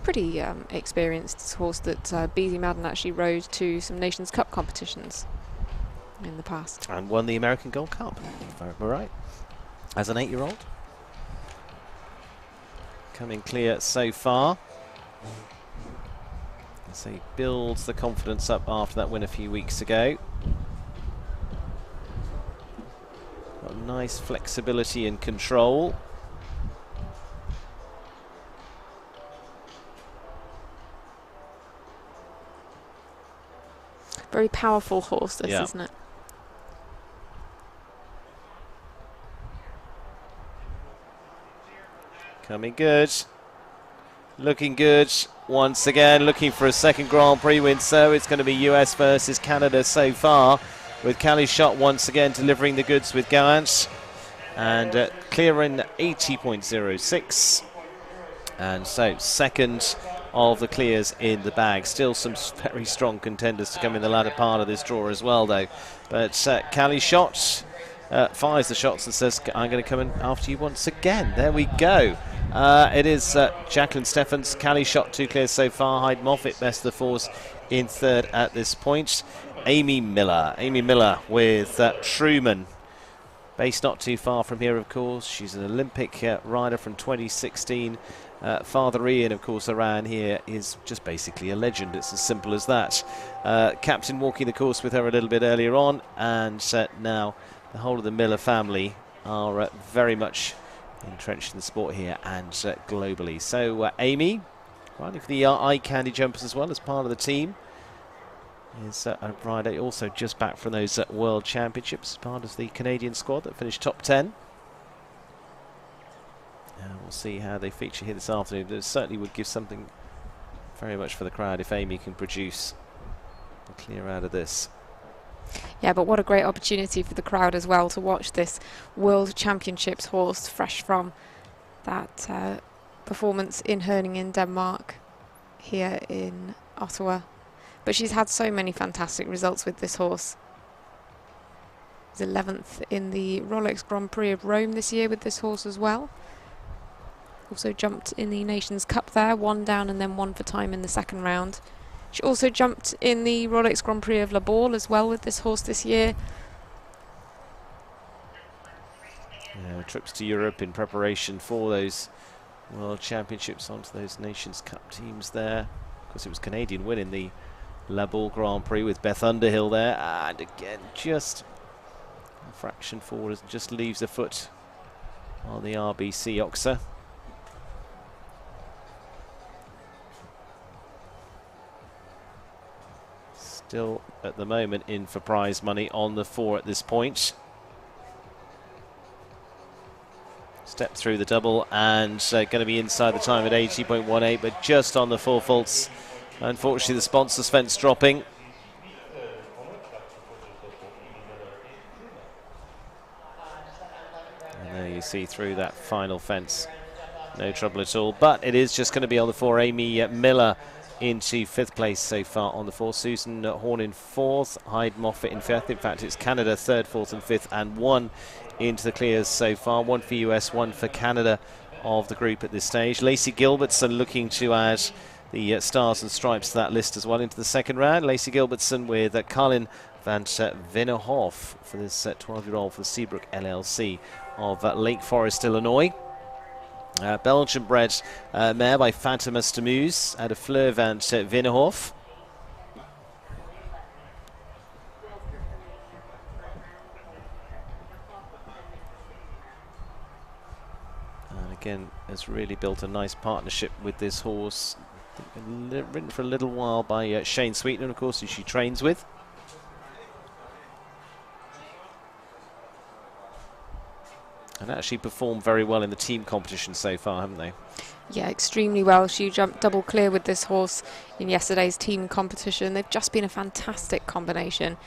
pretty experienced. It's a horse that Beezy Madden actually rode to some Nations Cup competitions in the past. And won the American Gold Cup, if I'm right, as an 8-year-old. Coming clear so far. So he builds the confidence up after that win a few weeks ago. Got nice flexibility and control. Very powerful horse, this, yeah. Isn't it? Coming good. Looking good. Once again, looking for a second Grand Prix win. So it's going to be US versus Canada so far, with Callie Shot once again delivering the goods with Gallant. And clearing 80.06. And so second of the clears in the bag. Still some very strong contenders to come in the latter part of this draw as well, though. But Callie Shot fires the shots and says, I'm going to come in after you once again. There we go. It is Jacqueline Steffens, Callie Shot 2 clears so far. Hyde Moffat best of the fours in 3rd at this point. Amy Miller with Truman, based not too far from here, of course. She's an Olympic rider from 2016 Father Ian, of course, around here is just basically a legend. It's as simple as that. Captain walking the course with her a little bit earlier on, and now the whole of the Miller family are very much entrenched in the sport here and globally. So Amy, riding for the eye candy jumpers as well as part of the team, is a rider also just back from those World Championships, part of the Canadian squad that finished top 10. We'll see how they feature here this afternoon. It certainly would give something very much for the crowd if Amy can produce a clear out of this. Yeah, but what a great opportunity for the crowd as well to watch this World Championships horse fresh from that performance in Herning in Denmark here in Ottawa. But she's had so many fantastic results with this horse. She's 11th in the Rolex Grand Prix of Rome this year with this horse as well. Also jumped in the Nations Cup there, 1 down and then 1 for time in the second round. She also jumped in the Rolex Grand Prix of La Baule as well with this horse this year. Trips to Europe in preparation for those World Championships, onto those Nations Cup teams there. Of course, it was Canadian win in the La Baule Grand Prix with Beth Underhill there, and again just a fraction forward as just leaves a foot on the RBC Oxer. Still at the moment in for prize money on the 4 at this point. Step through the double and going to be inside the time at 80.18, but just on the 4 faults. Unfortunately, the sponsor's fence dropping. And there you see through that final fence. No trouble at all. But it is just going to be on the 4. Amy Miller into 5th place so far on the 4. Susan Horn in 4th. Hyde Moffat in 5th. In fact, it's Canada 3rd, 4th and 5th, and 1 into the clears so far. 1 for US, 1 for Canada of the group at this stage. Lacey Gilbertson looking to add the stars and stripes to that list as well into the second round. Lacey Gilbertson with Colin van Vennehoff for this 12-year-old for the Seabrook LLC of Lake Forest, Illinois. Belgian-bred mare by Fatima Stamuse out of Fleur van Vennehoff. And again, has really built a nice partnership with this horse. Ridden for a little while by Shane Sweetman, of course, who she trains with. And actually performed very well in the team competition so far, haven't they? Yeah, extremely well. She jumped double clear with this horse in yesterday's team competition. They've just been a fantastic combination.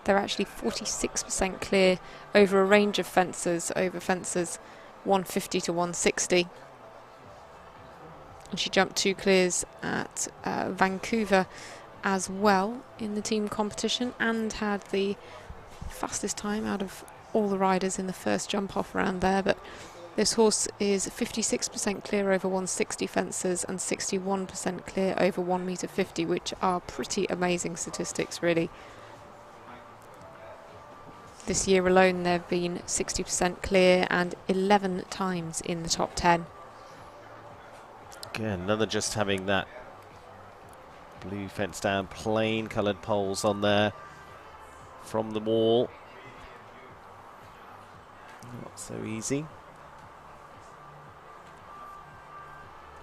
They're actually 46% clear over a range of fences, over fences 150 to 160. And she jumped 2 clears at Vancouver as well in the team competition, and had the fastest time out of all the riders in the first jump off round there. But this horse is 56% clear over 160 fences and 61% clear over 1 metre 50, which are pretty amazing statistics, really. This year alone, there have been 60% clear and 11 times in the top 10. Again, another just having that blue fence down, plain coloured poles on there from the wall. Not so easy.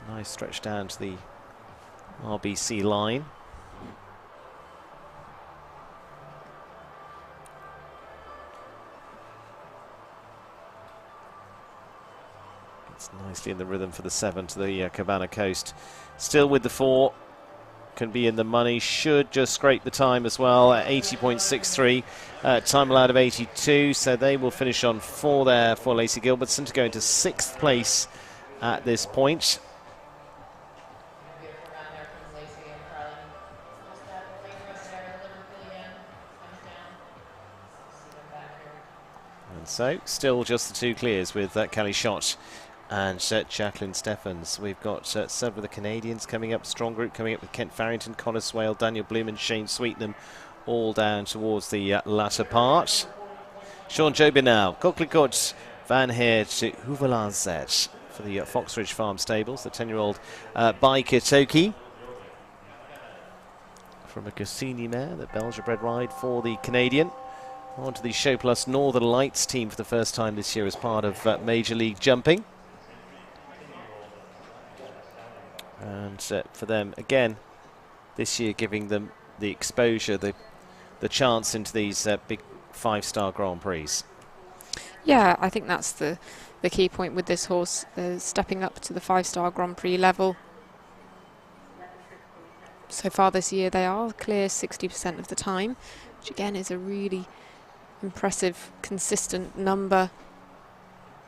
Nice stretch down to the RBC line. It's nicely in the rhythm for the 7 to the Cabana Coast. Still with the 4. Can be in the money. Should just scrape the time as well at 80.63. Time allowed of 82. So they will finish on 4 there for Lacey Gilbertson to go into 6th place at this point. And so still just the 2 clears with Kelly Schott and Jacqueline Steffens. We've got several of the Canadians coming up. Strong group coming up with Kent Farrington, Connor Swale, Daniel Bloom and Shane Sweetnam, all down towards the latter part. Sean Jobin now. Coquelicot Van Heer to Houvelan Z for the Foxridge Farm Stables, the 10-year-old Biker Toki. From a Goscinny mare, the Belgian bred ride for the Canadian. On to the Show Plus Northern Lights team for the first time this year as part of Major League Jumping. And for them, again, this year giving them the exposure, the chance into these big 5-star Grand Prix. Yeah, I think that's the key point with this horse. They're stepping up to the 5-star Grand Prix level. So far this year they are clear 60% of the time, which again is a really impressive, consistent number.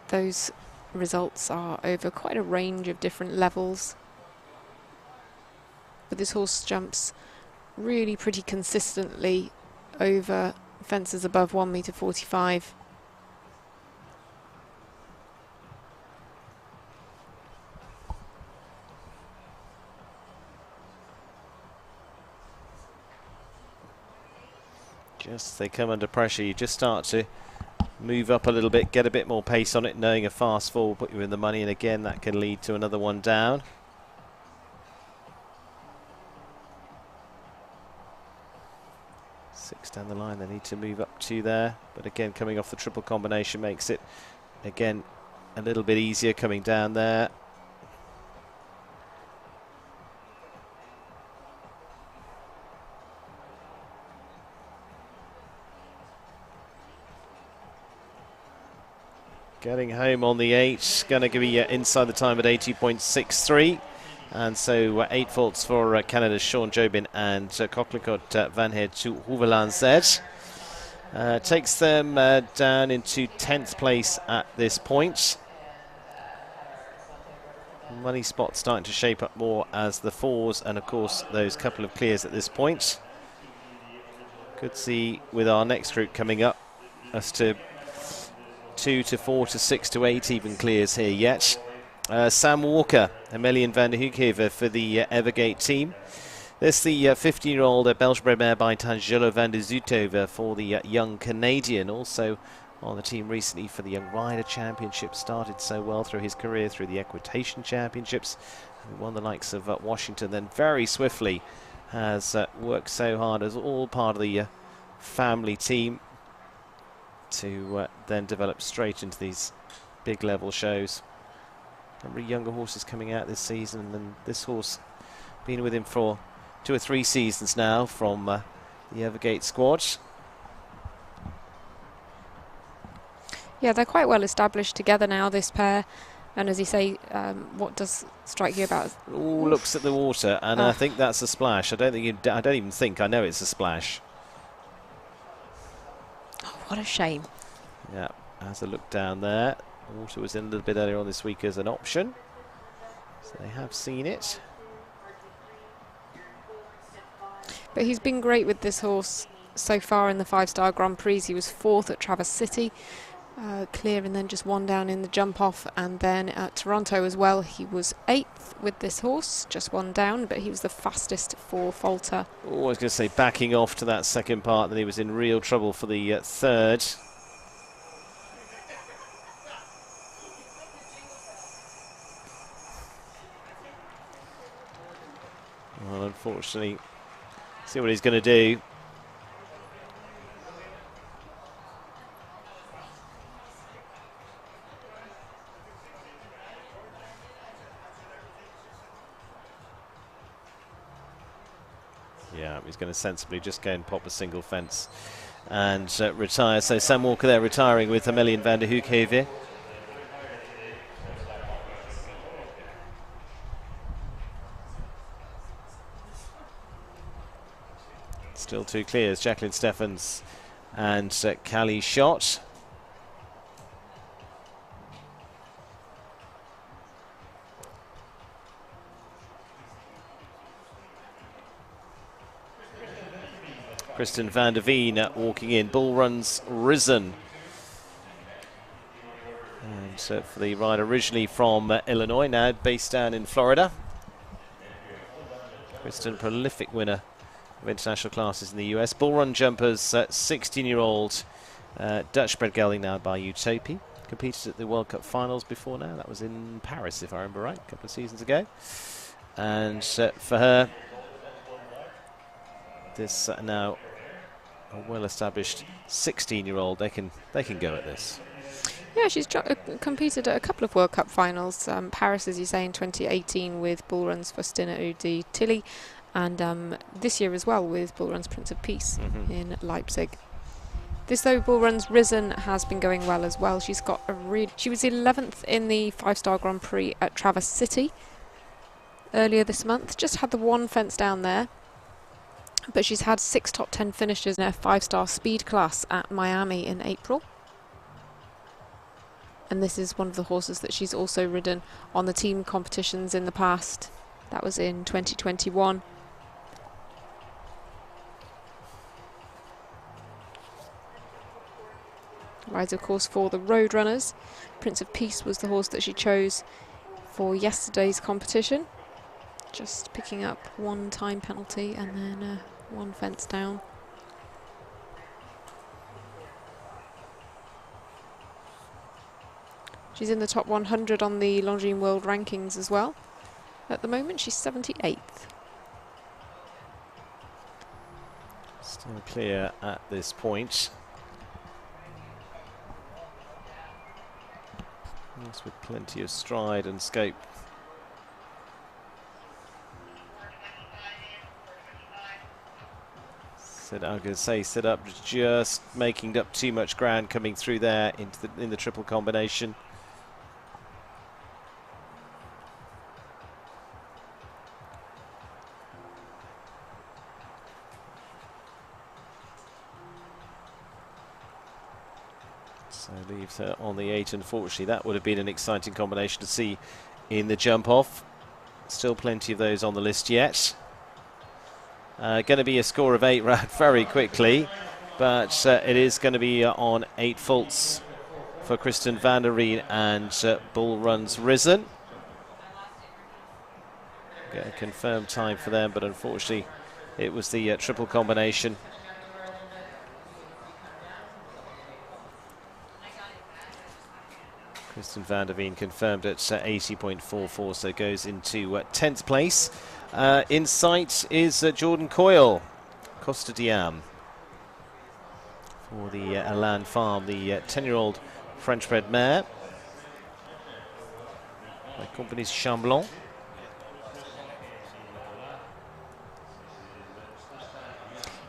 Those results are over quite a range of different levels. But this horse jumps really pretty consistently over fences above 1.45 meters. Just as they come under pressure, you just start to move up a little bit, get a bit more pace on it, knowing a fast fall will put you in the money, and again that can lead to another one down. Six down the line they need to move up to there, but again coming off the triple combination makes it again a little bit easier coming down there. Getting home on the 8, going to give you inside the time at 80.63. And so 8 faults for Canada's Sean Jobin and Coquelicot Van Head to Houvelan Z. Takes them down into 10th place at this point. Money spot starting to shape up more as the 4s and of course those couple of clears at this point. Could see with our next group coming up as to 2 to 4 to 6 to 8 even clears here yet. Sam Walker, Emelian van der Hoekhever for the Evergate team. There's the 15-year-old Belgian bred mare by Tangelo van der Zuidhoven for the young Canadian. Also on the team recently for the Young Rider Championship. Started so well through his career through the Equitation Championships. He won the likes of Washington, then very swiftly has worked so hard as all part of the family team to then develop straight into these big level shows. Number of younger horses coming out this season, and this horse been with him for 2 or 3 seasons now from the Evergate squad. Yeah, they're quite well established together now, this pair. And as you say, what does strike you about? Ooh, looks at the water, and I think that's a splash. I don't even think I know it's a splash. Oh, what a shame. Yeah, has a look down there. Water was in a little bit earlier on this week as an option, so they have seen it. But he's been great with this horse so far in the 5-star Grand Prix. He was 4th at Traverse City, clear and then just 1 down in the jump off, and then at Toronto as well he was 8th with this horse, just 1 down, but he was the fastest for Falter. Oh, I was going to say backing off to that second part, then he was in real trouble for the 3rd. Well, unfortunately, see what he's going to do. Yeah, he's going to sensibly just go and pop a single fence and retire. So Sam Walker there retiring with Emelian van der Hoekhever. Still 2 clears, Jacqueline Steffens and Callie Schott. Kristen van der Veen walking in. Bull runs risen. And for the ride originally from Illinois, now based down in Florida. Kristen, prolific winner of international classes in the US. Bull run jumpers, 16-year-old Dutch bred gelding now by Utopi. competed at the World Cup finals before now. That was in Paris, if I remember right, a couple of seasons ago. And for her, this now a well-established 16-year-old, they can go at this. Yeah, she's competed at a couple of World Cup finals. Paris, as you say, in 2018 with bull runs for Stina Udi Tilly, and this year as well with bull runs Prince of Peace in Leipzig. This, though, bull runs Risen has been going well as well. She's got she was 11th in the 5-star Grand Prix at Traverse City earlier this month. Just had the one fence down there, but she's had 6 top 10 finishes in her 5-star speed class at Miami in April. And this is one of the horses that she's also ridden on the team competitions in the past. That was in 2021. Rides, of course, for the Roadrunners. Prince of Peace was the horse that she chose for yesterday's competition. Just picking up 1 time penalty and then 1 fence down. She's in the top 100 on the Longines World Rankings as well. At the moment, she's 78th. Still clear at this point. Yes, with plenty of stride and scope. I'm going to say sit up, just making up too much ground coming through there in the triple combination. So leaves her on the 8. Unfortunately, that would have been an exciting combination to see in the jump off. Still plenty of those on the list yet. Going to be a score of 8 round very quickly, but it is going to be on 8 faults for Kristen van der Veen and bull runs Risen. Get a confirmed time for them, but unfortunately it was the triple combination. Kristen van der Veen confirmed at 80.44, so goes into 10th place. In sight is Jordan Coyle, Costa Diam, for the Alain Farm, the 10-year-old French-bred mare by Compagnies Chamblon.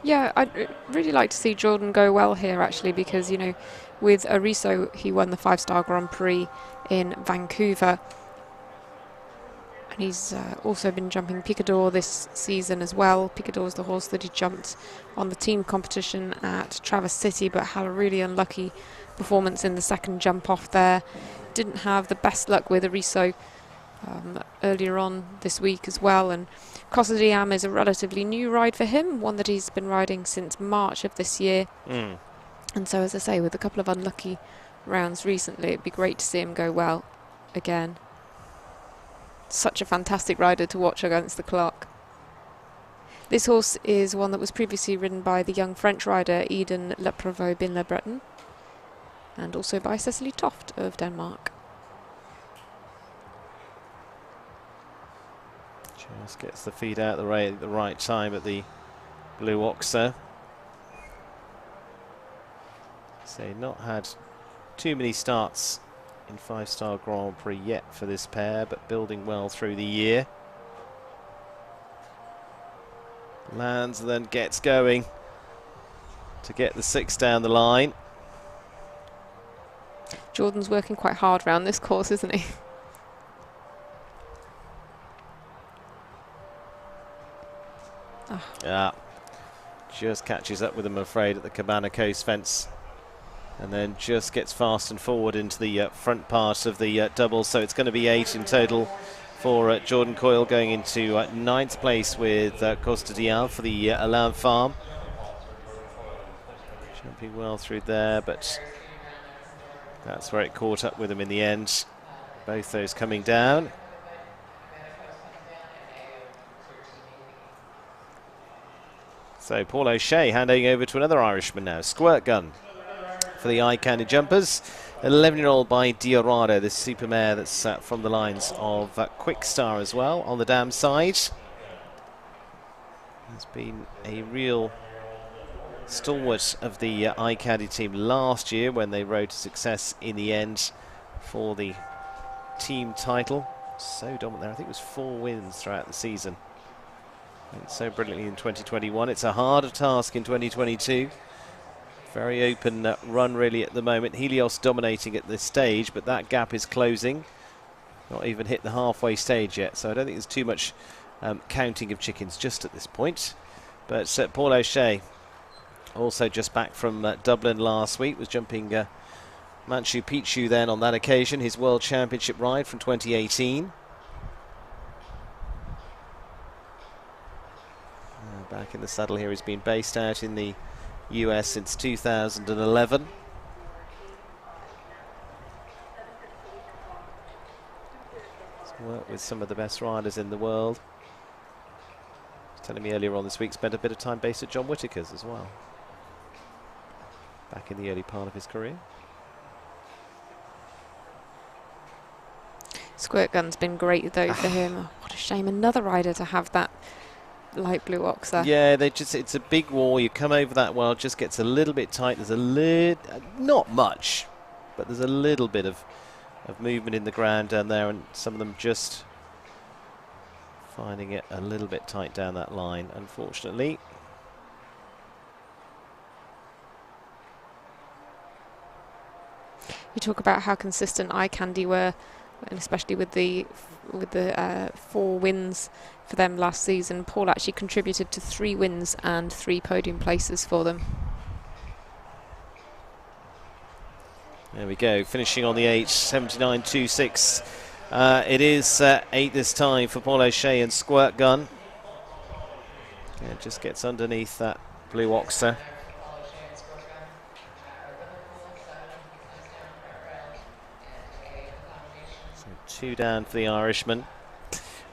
Yeah, I'd really like to see Jordan go well here, actually, because, you know, with Ariso, he won the 5-star Grand Prix in Vancouver. And he's also been jumping Picador this season as well. Picador is the horse that he jumped on the team competition at Traverse City, but had a really unlucky performance in the second jump off there. Didn't have the best luck with Ariso earlier on this week as well. And Costa Diam is a relatively new ride for him, one that he's been riding since March of this year. And so, as I say, with a couple of unlucky rounds recently, it'd be great to see him go well again. Such a fantastic rider to watch against the clock. This horse is one that was previously ridden by the young French rider Eden Le Prévost Bin Le Breton, and also by Cecily Toft of Denmark. Just gets the feet out at the right time at the Blue Oxer. So not had too many starts in 5-star Grand Prix yet for this pair, but building well through the year. Lands and then gets going to get the 6 down the line. Jordan's working quite hard around this course, isn't he? Yeah, just catches up with him, I'm afraid, at the Cabana Coast fence, and then just gets fast and forward into the front part of the double. So it's going to be 8 in total for Jordan Coyle, going into 9th place with Costa Diam for the Alain Farm. Jumping well through there, but that's where it caught up with him in the end. Both those coming down. So Paul O'Shea handing over to another Irishman now, Squirt Gun, for the Eye Candy Jumpers. 11-year-old by Diorado, this super mare that's from the lines of Quickstar as well on the dam side. Has been a real stalwart of the iCaddy team last year when they rode to success in the end for the team title. So dominant there. I think it was 4 wins throughout the season. Went so brilliantly in 2021. It's a harder task in 2022. Very open run really at the moment. Helios dominating at this stage, but that gap is closing. Not even hit the halfway stage yet, so I don't think there's too much counting of chickens just at this point. But Paul O'Shea, also just back from Dublin last week, was jumping Manchu Picchu then on that occasion, his World Championship ride from 2018. Back in the saddle here, he's been based out in the US since 2011. He's worked with some of the best riders in the world. He was telling me earlier on this week, spent a bit of time based at John Whittaker's as well, back in the early part of his career. Squirt Gun's been great though for him. Oh, what a shame, another rider to have that light blue oxer. Yeah, it's a big wall. You come over that wall, it just gets a little bit tight. There's a not much, but there's a little bit of movement in the ground down there, and some of them just finding it a little bit tight down that line, unfortunately. You talk about how consistent iCandy were, and especially with the 4 wins for them last season. Paul actually contributed to 3 wins and 3 podium places for them. There we go, finishing on the 8, 79.26. It is 8 this time for Paul O'Shea and Squirt Gun. Yeah, it just gets underneath that blue oxer. So 2 down for the Irishman.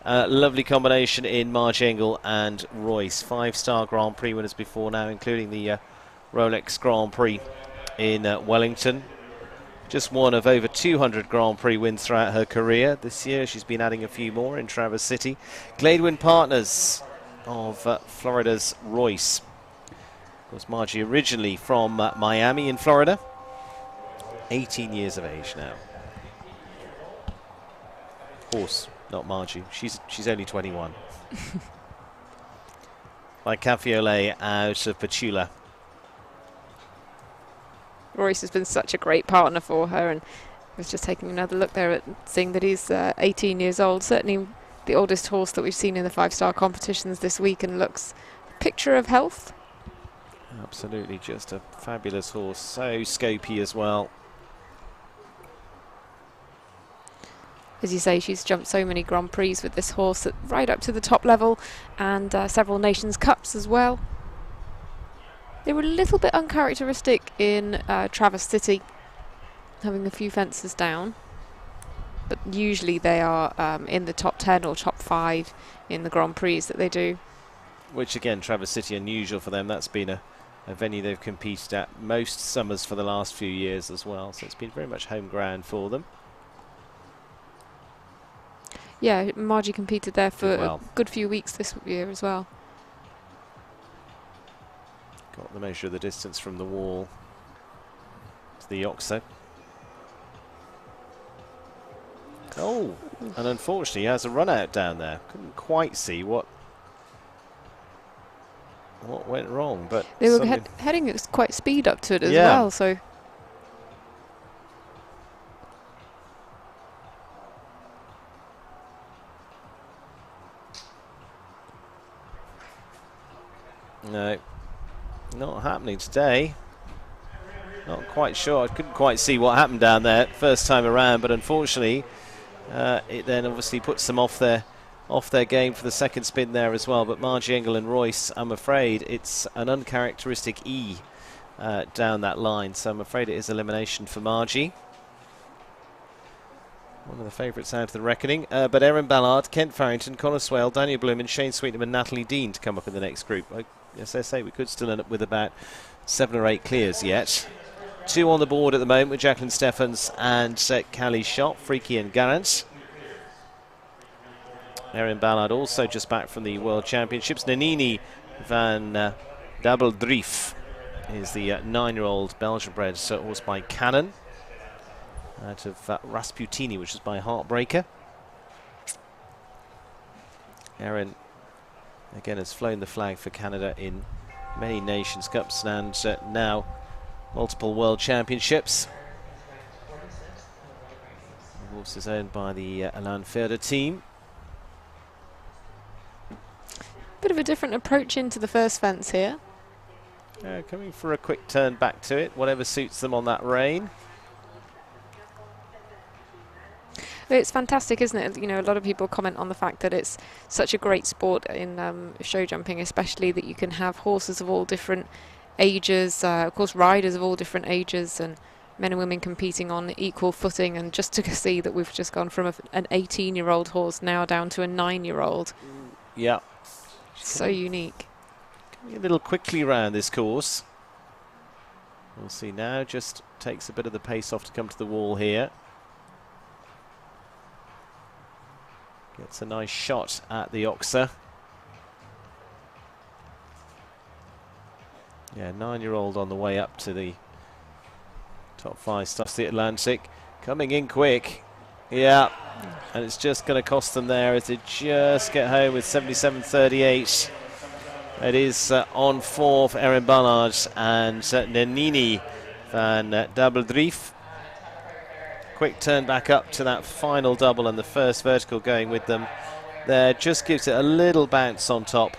Lovely combination in Marge Engel and Royce. 5-star Grand Prix winners before now, including the Rolex Grand Prix in Wellington. Just one of over 200 Grand Prix wins throughout her career. This year she's been adding a few more in Traverse City. Gladewin partners of Florida's Royce. Of course, Margie originally from Miami in Florida. 18 years of age now. Horse, not Margie. She's only 21. By Caffiolet out of Petula. Royce has been such a great partner for her, and I was just taking another look there at seeing that he's 18 years old. Certainly the oldest horse that we've seen in the 5-star competitions this week, and looks a picture of health. Absolutely, just a fabulous horse. So scopy as well. As you say, she's jumped so many Grand Prix with this horse, right up to the top level, and several Nations Cups as well. They were a little bit uncharacteristic in Traverse City, having a few fences down, but usually they are in the top 10 or top 5 in the Grand Prix that they do. Which again, Traverse City, unusual for them. That's been a venue they've competed at most summers for the last few years as well, so it's been very much home ground for them. Yeah, Margie competed there for well. a good few weeks this year as well. Got the measure of the distance from the wall to the oxo. Oh, and unfortunately he has a run out down there. Couldn't quite see what went wrong, but they were heading at quite speed up to it as well, so. No, not happening today. Not quite sure. I couldn't quite see what happened down there first time around, but unfortunately it then obviously puts them off their game for the second spin there as well. But Margie Engel and Royce, I'm afraid it's an uncharacteristic E down that line, so I'm afraid it is elimination for Margie. One of the favourites out of the reckoning. But Erin Ballard, Kent Farrington, Connor Swale, Daniel Bloomin, Shane Sweetnam and Natalie Dean to come up in the next group. As I say, we could still end up with about 7 or 8 clears yet. 2 on the board at the moment with Jacqueline Steffens and Callie Schott, Freaky and Garant. Erin Ballard also just back from the World Championships. Nanini van Dabeldrief is the 9-year-old Belgian-bred horse by Cannon out of Rasputini, which is by Heartbreaker. Erin again has flown the flag for Canada in many Nations Cups and now multiple World Championships. The horse is owned by the Alain Ferder team. Bit of a different approach into the first fence here. Coming for a quick turn back to it, whatever suits them on that rein. It's fantastic, isn't it? You know, a lot of people comment on the fact that it's such a great sport in show jumping, especially that you can have horses of all different ages, of course riders of all different ages, and men and women competing on equal footing. And just to see that we've just gone from an 18-year-old horse now down to a 9-year-old. Yeah. So unique. Coming a little quickly round this course. We'll see now, just takes a bit of the pace off to come to the wall here. Gets a nice shot at the Oxer. Yeah, 9-year-old on the way up to the top 5 starts the Atlantic. Coming in quick. Yeah, and it's just going to cost them there as they just get home with 77.38. It is on 4 for Erin Ballard and Nanini van Dabeldrief. Quick turn back up to that final double and the first vertical going with them there. Just gives it a little bounce on top.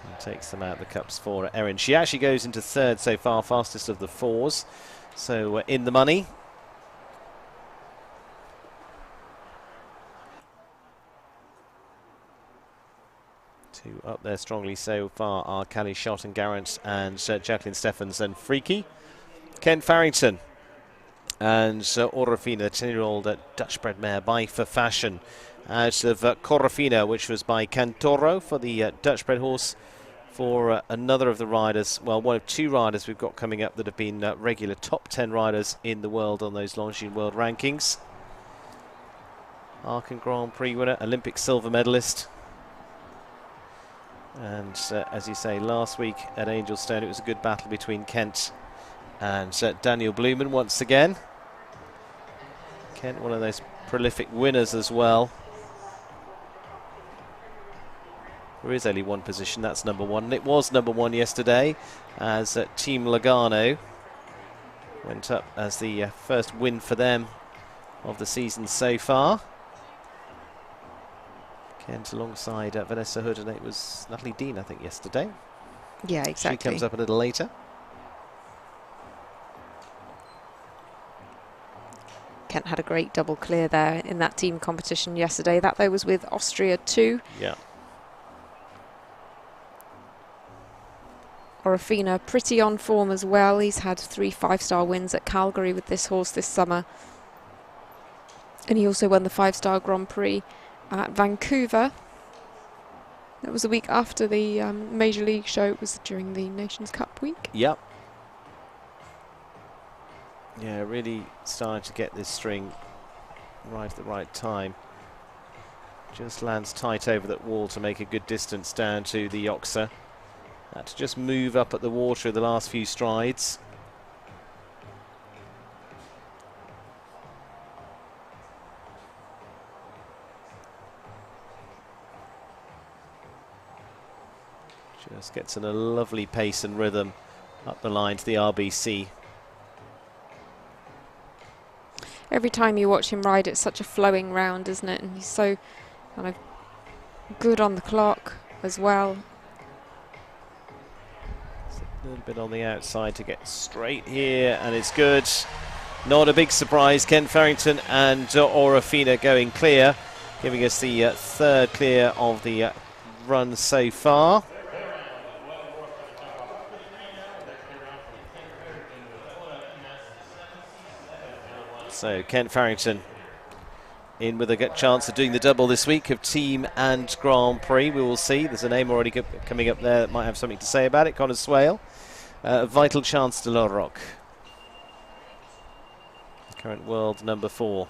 And takes them out the cups for Erin. She actually goes into 3rd so far, fastest of the 4s. So in the money. 2 up there strongly so far are Callie Schott and Garant and Jacqueline Steffens and Freaky. Ken Farrington and Orofina, the 10-year-old Dutch-bred mare by For Fashion out of Corofina, which was by Cantoro for the Dutch-bred horse for another of the riders, well, one of 2 riders we've got coming up that have been regular top 10 riders in the world on those Longines World Rankings. Aachen Grand Prix winner, Olympic silver medalist. And as you say, last week at Angelstone it was a good battle between Kent and Daniel Blumen once again. Kent, one of those prolific winners as well. There is only one position, that's number 1, and it was number 1 yesterday as Team Logano went up as the first win for them of the season so far. Kent alongside Vanessa Hood, and it was Natalie Dean, I think, yesterday. Yeah, exactly. She comes up a little later. Kent had a great double clear there in that team competition yesterday. That, though, was with Austria too. Yeah. Orofina pretty on form as well. He's had 3 5-star wins at Calgary with this horse this summer. And he also won the 5-star Grand Prix at Vancouver. That was a week after the Major League show. It was during the Nations Cup week. Yep. Yeah, really starting to get this string right at the right time. Just lands tight over that wall to make a good distance down to the Oxer. Had to just move up at the water the last few strides. Just gets in a lovely pace and rhythm up the line to the RBC. Every time you watch him ride, it's such a flowing round, isn't it? And he's so kind of good on the clock as well. A little bit on the outside to get straight here, and it's good. Not a big surprise. Ken Farrington and Orofina going clear, giving us the 3rd clear of the run so far. So Ken Farrington in with a good chance of doing the double this week of Team and Grand Prix. We will see. There's a name already coming up there that might have something to say about it. Connor Swale. Vital Chance de la Roque. Current world number 4.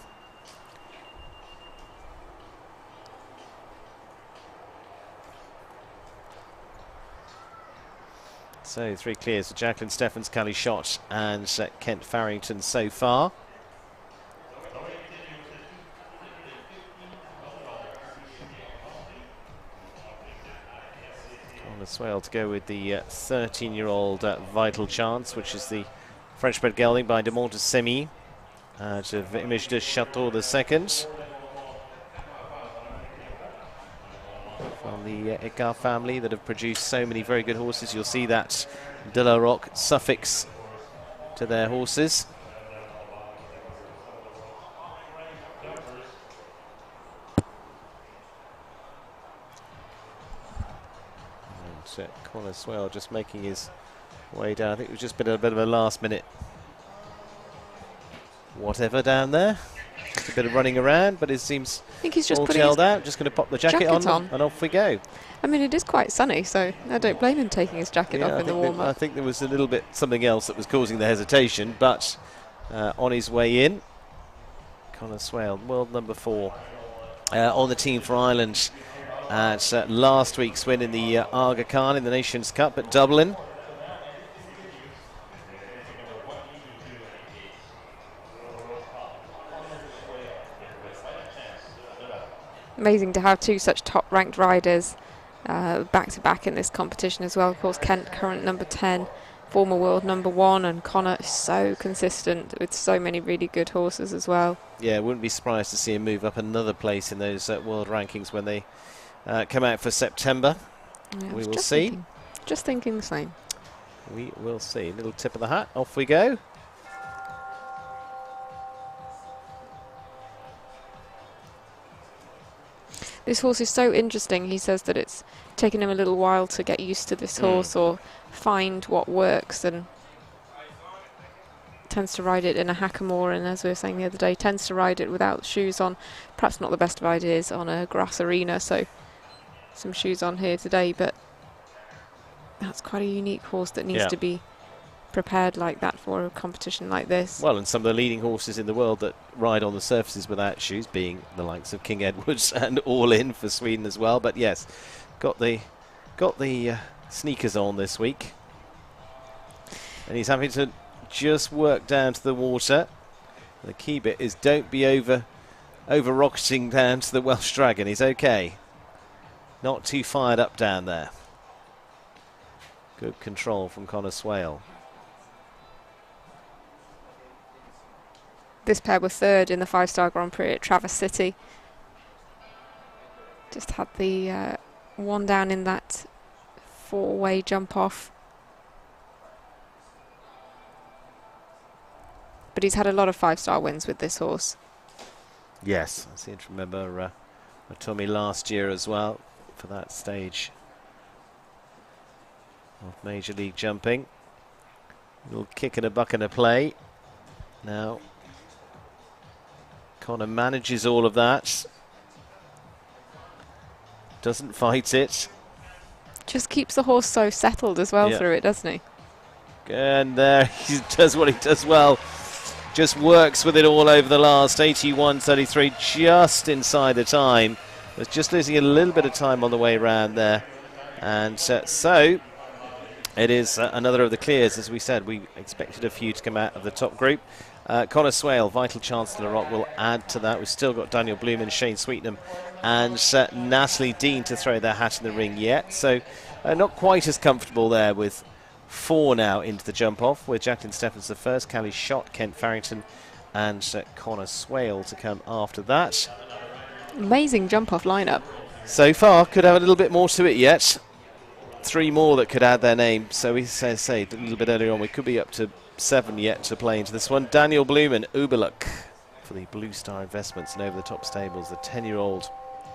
So 3 clears for Jacqueline Steffens, Callie Schott and Kent Farrington so far. On the swale to go with the 13-year-old Vital Chance, which is the French-bred gelding by de Montesemi out of Image de Chateau II. From the Ecart family that have produced so many very good horses. You'll see that De La Roque suffix to their horses. And Connor Swell just making his way down. I think it's just been a bit of a last minute whatever down there. Just a bit of running around, but it seems I think he's just all putting gelled out. Just going to pop the jacket on and off we go. I mean, it is quite sunny, so I don't blame him taking his jacket off in the warm-up. I think there was a little bit something else that was causing the hesitation, but on his way in, Connor Swale, world number 4, on the team for Ireland at last week's win in the Aga Khan in the Nations Cup at Dublin. Amazing to have 2 such top-ranked riders back-to-back in this competition as well. Of course, Kent, current number 10, former world number 1, and Connor is so consistent with so many really good horses as well. Yeah, wouldn't be surprised to see him move up another place in those world rankings when they come out for September. Yeah, we will see. Just thinking the same. We will see. Little tip of the hat. Off we go. This horse is so interesting. He says that it's taken him a little while to get used to this horse or find what works, and tends to ride it in a hackamore, and as we were saying the other day, tends to ride it without shoes on. Perhaps not the best of ideas on a grass arena, so some shoes on here today, but that's quite a unique horse that needs to be prepared like that for a competition like this. Well, and some of the leading horses in the world that ride on the surfaces without shoes, being the likes of King Edward's and All In for Sweden as well. But yes, got the sneakers on this week, and he's having to just work down to the water. The key bit is don't be over rocketing down to the Welsh Dragon. He's okay, not too fired up down there. Good control from Connor Swale. This pair were 3rd in the 5-star Grand Prix at Traverse City. Just had the one down in that 4-way jump off. But he's had a lot of 5-star wins with this horse. Yes, I seem to remember Tommy last year as well for that stage of Major League jumping. Little kick and a buck and a play. Now Connor manages all of that. Doesn't fight it. Just keeps the horse so settled as well through it, doesn't he? And there he does what he does well. Just works with it all over the last 81.33, just inside the time. Was just losing a little bit of time on the way around there. And so it is another of the clears. As we said, we expected a few to come out of the top group. Connor Swale, Vital Chance de la Roque will add to that. We've still got Daniel Blumen, Shane Sweetenham and Natalie Dean to throw their hat in the ring yet. So not quite as comfortable there with 4 now into the jump off, with Jacqueline Steffens the first, Callie Schott, Kent Farrington and Connor Swale to come after that. Amazing jump off lineup. So far, could have a little bit more to it yet. 3 more that could add their name. So we say a little bit earlier on, we could be up to 7 yet to play into this one. Daniel Blumen, Uberluck for the Blue Star Investments and Over the Top Stables, the 10-year-old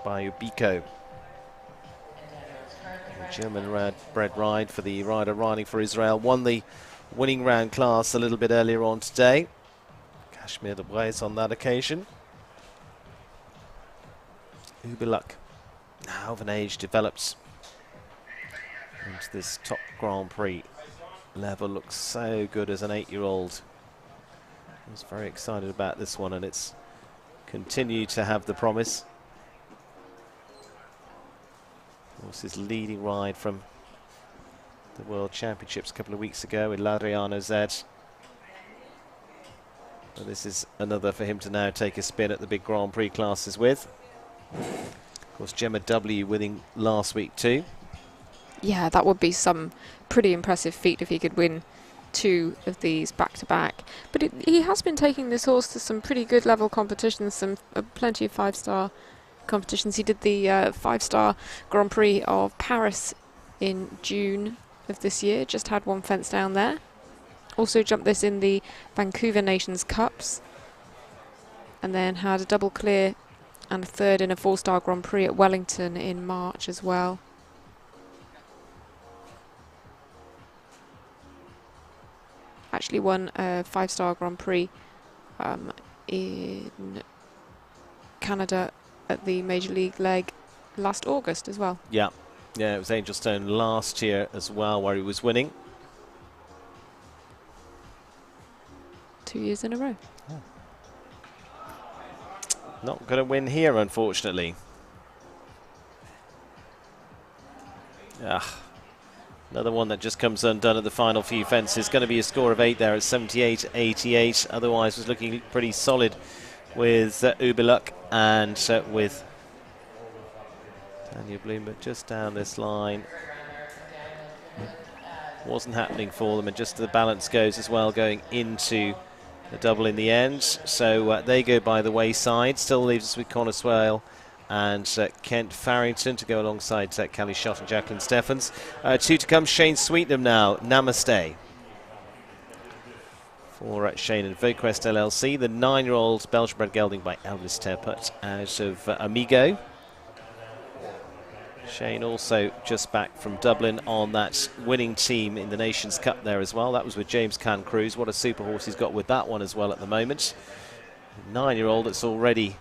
by Ubiko. German-bred ride for the rider riding for Israel. Won the winning round class a little bit earlier on today. Kashmir de Braise on that occasion. Uberluck, now of an age, developed into this top Grand Prix level looks so good as an 8-year-old. I was very excited about this one, and it's continued to have the promise. Horse's leading ride from the World Championships a couple of weeks ago with L'Adriano Z. But this is another for him to now take a spin at the big Grand Prix classes with. Of course, Gemma W winning last week too. Yeah, that would be some pretty impressive feat if he could win 2 of these back-to-back. But he has been taking this horse to some pretty good level competitions, some plenty of 5-star competitions. He did the 5-star Grand Prix of Paris in June of this year, just had 1 fence down there. Also jumped this in the Vancouver Nations Cups, and then had a double clear and a 3rd in a 4-star Grand Prix at Wellington in March as well. Actually won a 5-star Grand Prix in Canada at the Major League leg last August as well. Yeah, it was Angelstone last year as well where he was winning. 2 years in a row. Yeah. Not going to win here, unfortunately. Another one that just comes undone at the final few fences. Going to be a score of 8 there at 78-88. Otherwise was looking pretty solid with Uberluck and with Daniel Bloom, but just down this line wasn't happening for them, and just the balance goes as well going into the double in the end. So they go by the wayside. Still leaves us with Connor Swale and Kent Farrington to go alongside Callie Schott and Jacqueline Steffens. 2 to come, Shane Sweetnam now, Namaste. For Shane and Voquest LLC, the 9-year-old Belgian-bred gelding by Elvis Terput out of Amigo. Shane also just back from Dublin on that winning team in the Nations Cup there as well. That was with James Can Cruz. What a super horse he's got with that one as well at the moment. 9-year-old that's already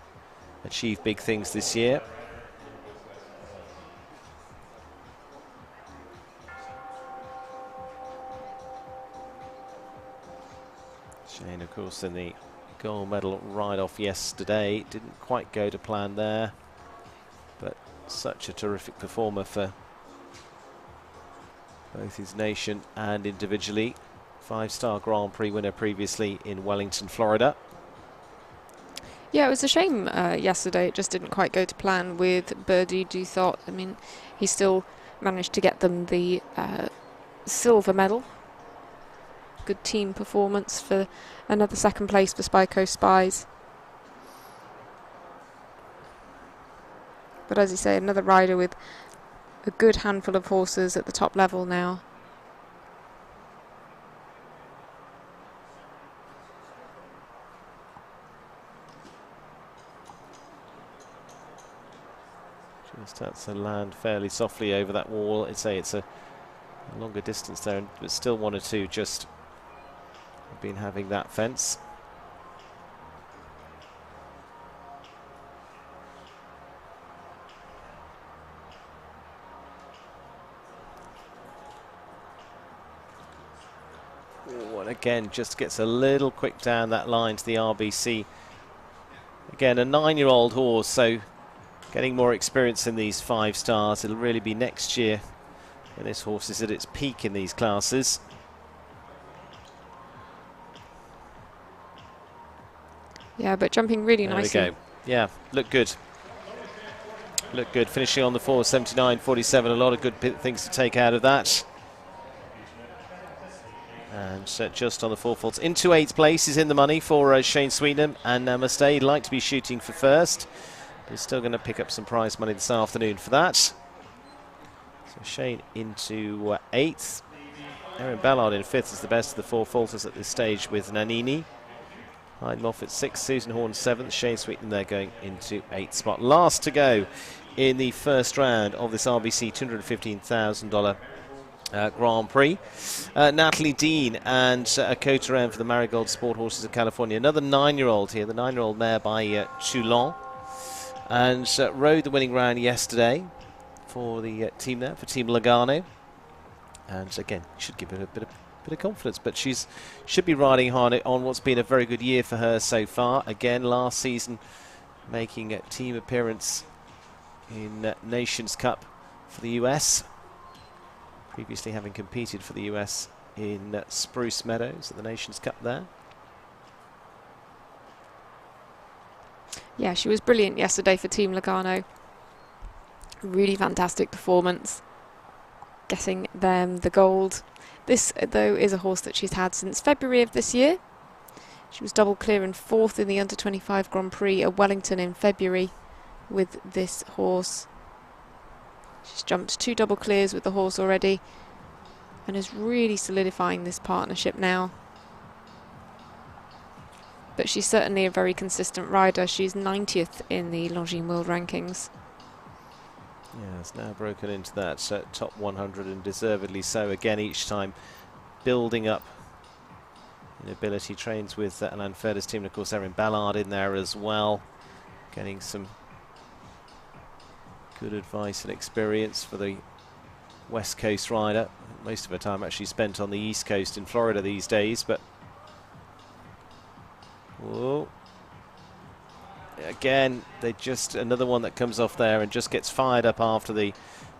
achieved big things this year. Shane, of course, in the gold medal ride-off yesterday. Didn't quite go to plan there, but such a terrific performer for both his nation and individually. 5-star Grand Prix winner previously in Wellington, Florida. Yeah, it was a shame yesterday. It just didn't quite go to plan with Birdie Du Thought. I mean, he still managed to get them the silver medal. Good team performance for another 2nd place for Spy Coast Spies. But as you say, another rider with a good handful of horses at the top level now. Just has to land fairly softly over that wall. I'd say it's a longer distance there, but still 1 or 2 just have been having that fence. And again, just gets a little quick down that line to the RBC. Again, a 9-year-old horse, so getting more experience in these 5 stars. It'll really be next year when this horse is at its peak in these classes. Yeah, but jumping really nicely. There we go. Yeah, look good. Look good. Finishing on the 4, 79.47. A lot of good things to take out of that. And just on the 4 faults. Into 8th place is in the money for Shane Sweetnam and Namaste. He'd like to be shooting for 1st. But he's still going to pick up some prize money this afternoon for that. So Shane into 8th. Erin Ballard in 5th is the best of the 4 faulters at this stage with Nanini. Hyde Moffat 6th, Susan Horn 7th, Shane Sweetnam there going into 8th spot. Last to go in the first round of this RBC $215,000 Grand Prix. Natalie Dean and a coat around for the Marigold Sport Horses of California. Another 9-year-old here, the 9-year-old mare by Toulon. And rode the winning round yesterday for the team there, for Team Logano. And again, should give it a bit of bit of confidence. But should be riding hard on what's been a very good year for her so far. Again, last season making a team appearance in Nations Cup for the US. Previously having competed for the US in Spruce Meadows at the Nations Cup there. Yeah, she was brilliant yesterday for Team Logano. Really fantastic performance, getting them the gold. This, though, is a horse that she's had since February of this year. She was double clear and 4th in the Under-25 Grand Prix at Wellington in February with this horse. She's jumped 2 double clears with the horse already and is really solidifying this partnership now. But she's certainly a very consistent rider. She's 90th in the Longines World Rankings. Yeah, it's now broken into that top 100, and deservedly so. Again, each time building up in ability. Trains with Alain Ferder's team, and of course Erin Ballard in there as well, getting some good advice and experience for the West Coast rider. Most of her time actually spent on the East Coast in Florida these days, but whoa. Again, they just another one that comes off there and just gets fired up after the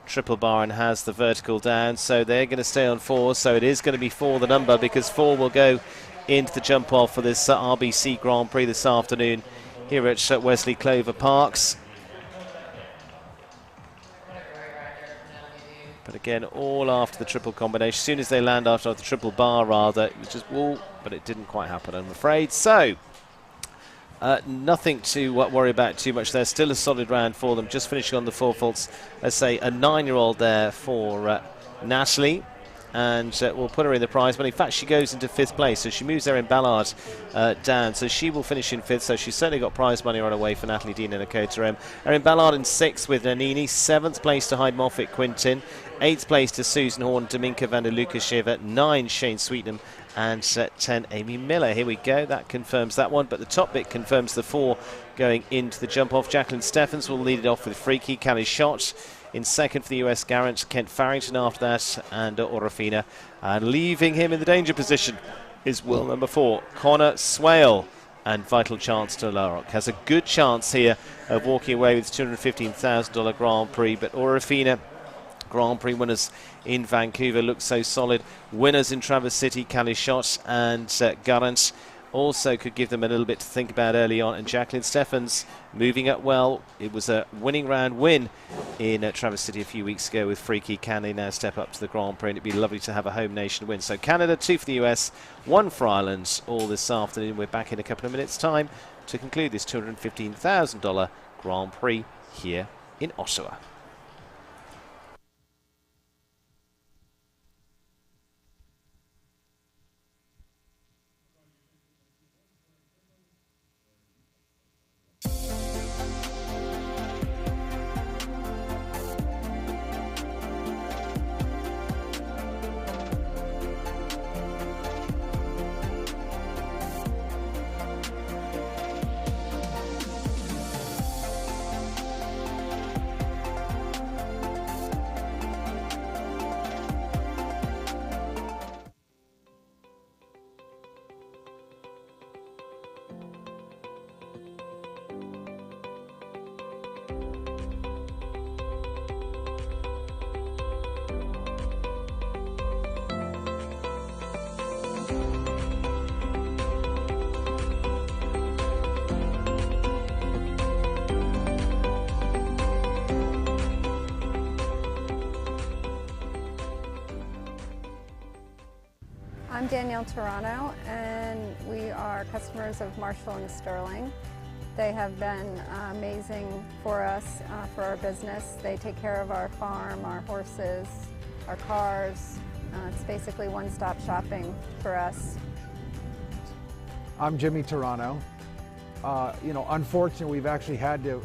triple bar and has the vertical down. So they're going to stay on 4. So it is going to be 4 the number, because 4 will go into the jump off for this RBC Grand Prix this afternoon here at Wesley Clover Parks. But again, all after the triple combination. As soon as they land after the triple bar, rather, it was just whoa, but it didn't quite happen, I'm afraid. So nothing to worry about too much there. Still a solid round for them. Just finishing on the 4 faults. Let's say a 9-year-old there for Natalie. And we'll put her in the prize money. In fact, she goes into 5th place, so she moves Erin Ballard down. So she will finish in 5th, so she's certainly got prize money right away for Natalie Dean and Akota M. Erin Ballard in 6th with Nanini. 7th place to Hyde Moffat Quintin. 8th place to Susan Horn, Dominka van der Lukashev. 9, Shane Sweetnam. And 10, Amy Miller. Here we go. That confirms that one. But the top bit confirms the 4 going into the jump off. Jacqueline Steffens will lead it off with Freaky. Callie Schott in 2nd for the US Garant. Kent Farrington after that. And Orofina. And leaving him in the danger position is Will number 4, Connor Swale. And Vital Chance to Larrock has a good chance here of walking away with $215,000 Grand Prix. But Orofina, Grand Prix winners in Vancouver, look so solid. Winners in Traverse City, Callie Schott and Garant also could give them a little bit to think about early on. And Jacqueline Steffens moving up well. It was a winning round win in Traverse City a few weeks ago with Freaky. Can they now step up to the Grand Prix? And it'd be lovely to have a home nation win. So Canada, 2 for the US, 1 for Ireland all this afternoon. We're back in a couple of minutes' time to conclude this $215,000 Grand Prix here in Ottawa. I'm Danielle Toronto, and we are customers of Marshall and Sterling. They have been amazing for us, for our business. They take care of our farm, our horses, our cars. It's basically one-stop shopping for us. I'm Jimmy Toronto. You know, unfortunately, we've actually had to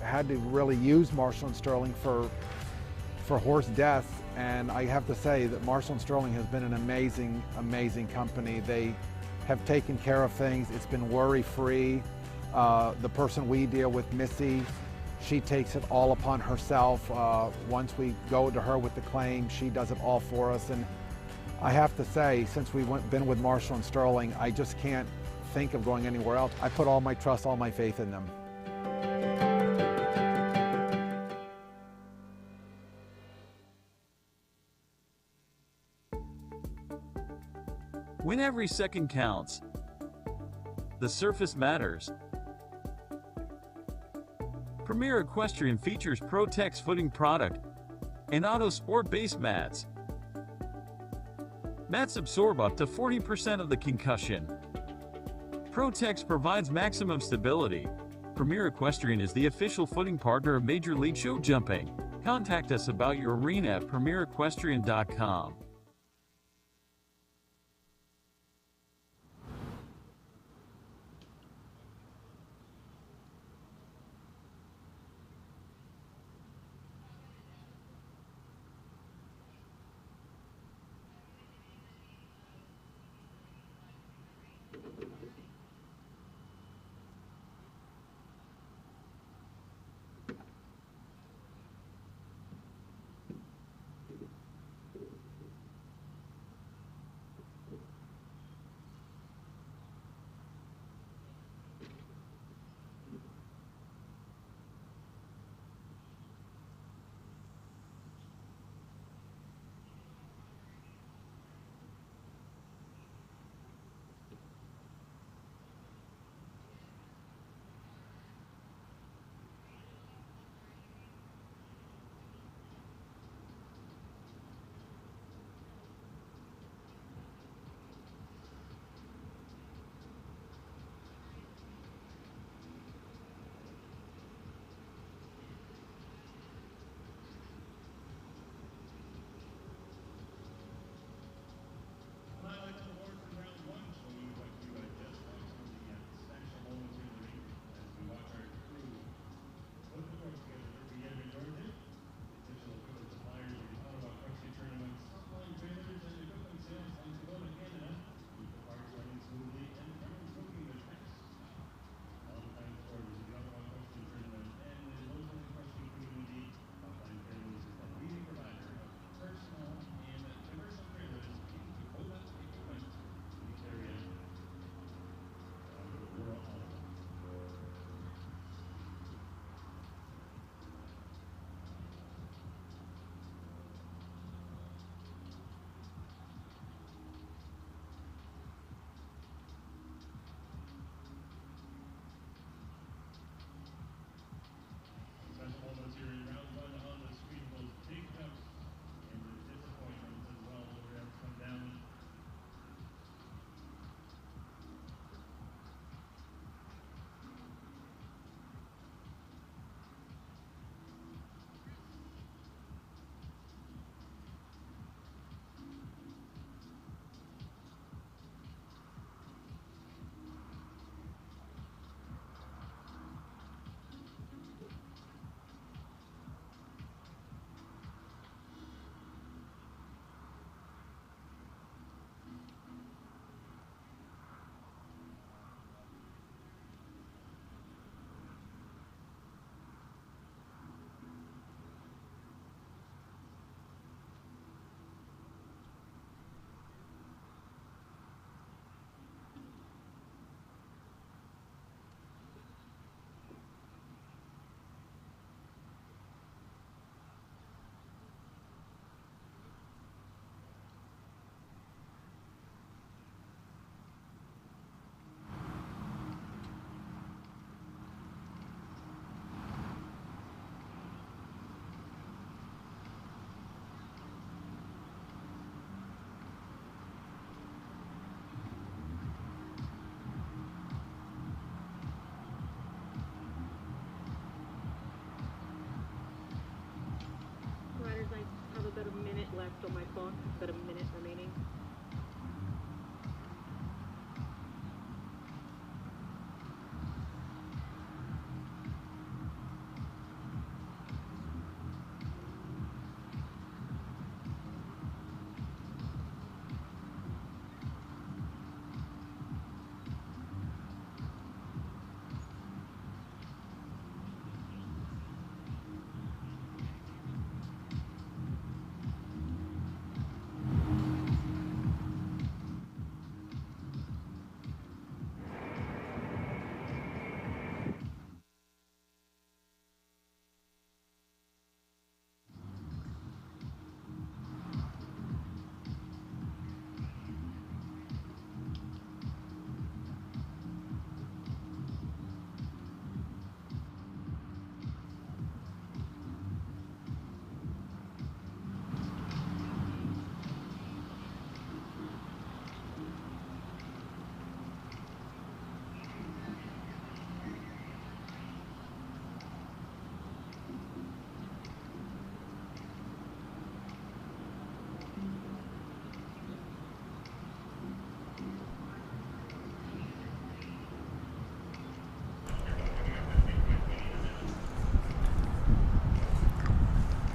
really use Marshall and Sterling for horse death. And I have to say that Marshall and Sterling has been an amazing, amazing company. They have taken care of things. It's been worry-free. The person we deal with, Missy, she takes it all upon herself. Once we go to her with the claim, she does it all for us. And I have to say, since we've been with Marshall and Sterling, I just can't think of going anywhere else. I put all my trust, all my faith in them. When every second counts, the surface matters. Premier Equestrian features Pro-Tex footing product and Auto Sport base mats. Mats absorb up to 40% of the concussion. Pro-Tex provides maximum stability. Premier Equestrian is the official footing partner of Major League Show Jumping. Contact us about your arena at premierequestrian.com. About a minute left on my clock, about a minute remaining.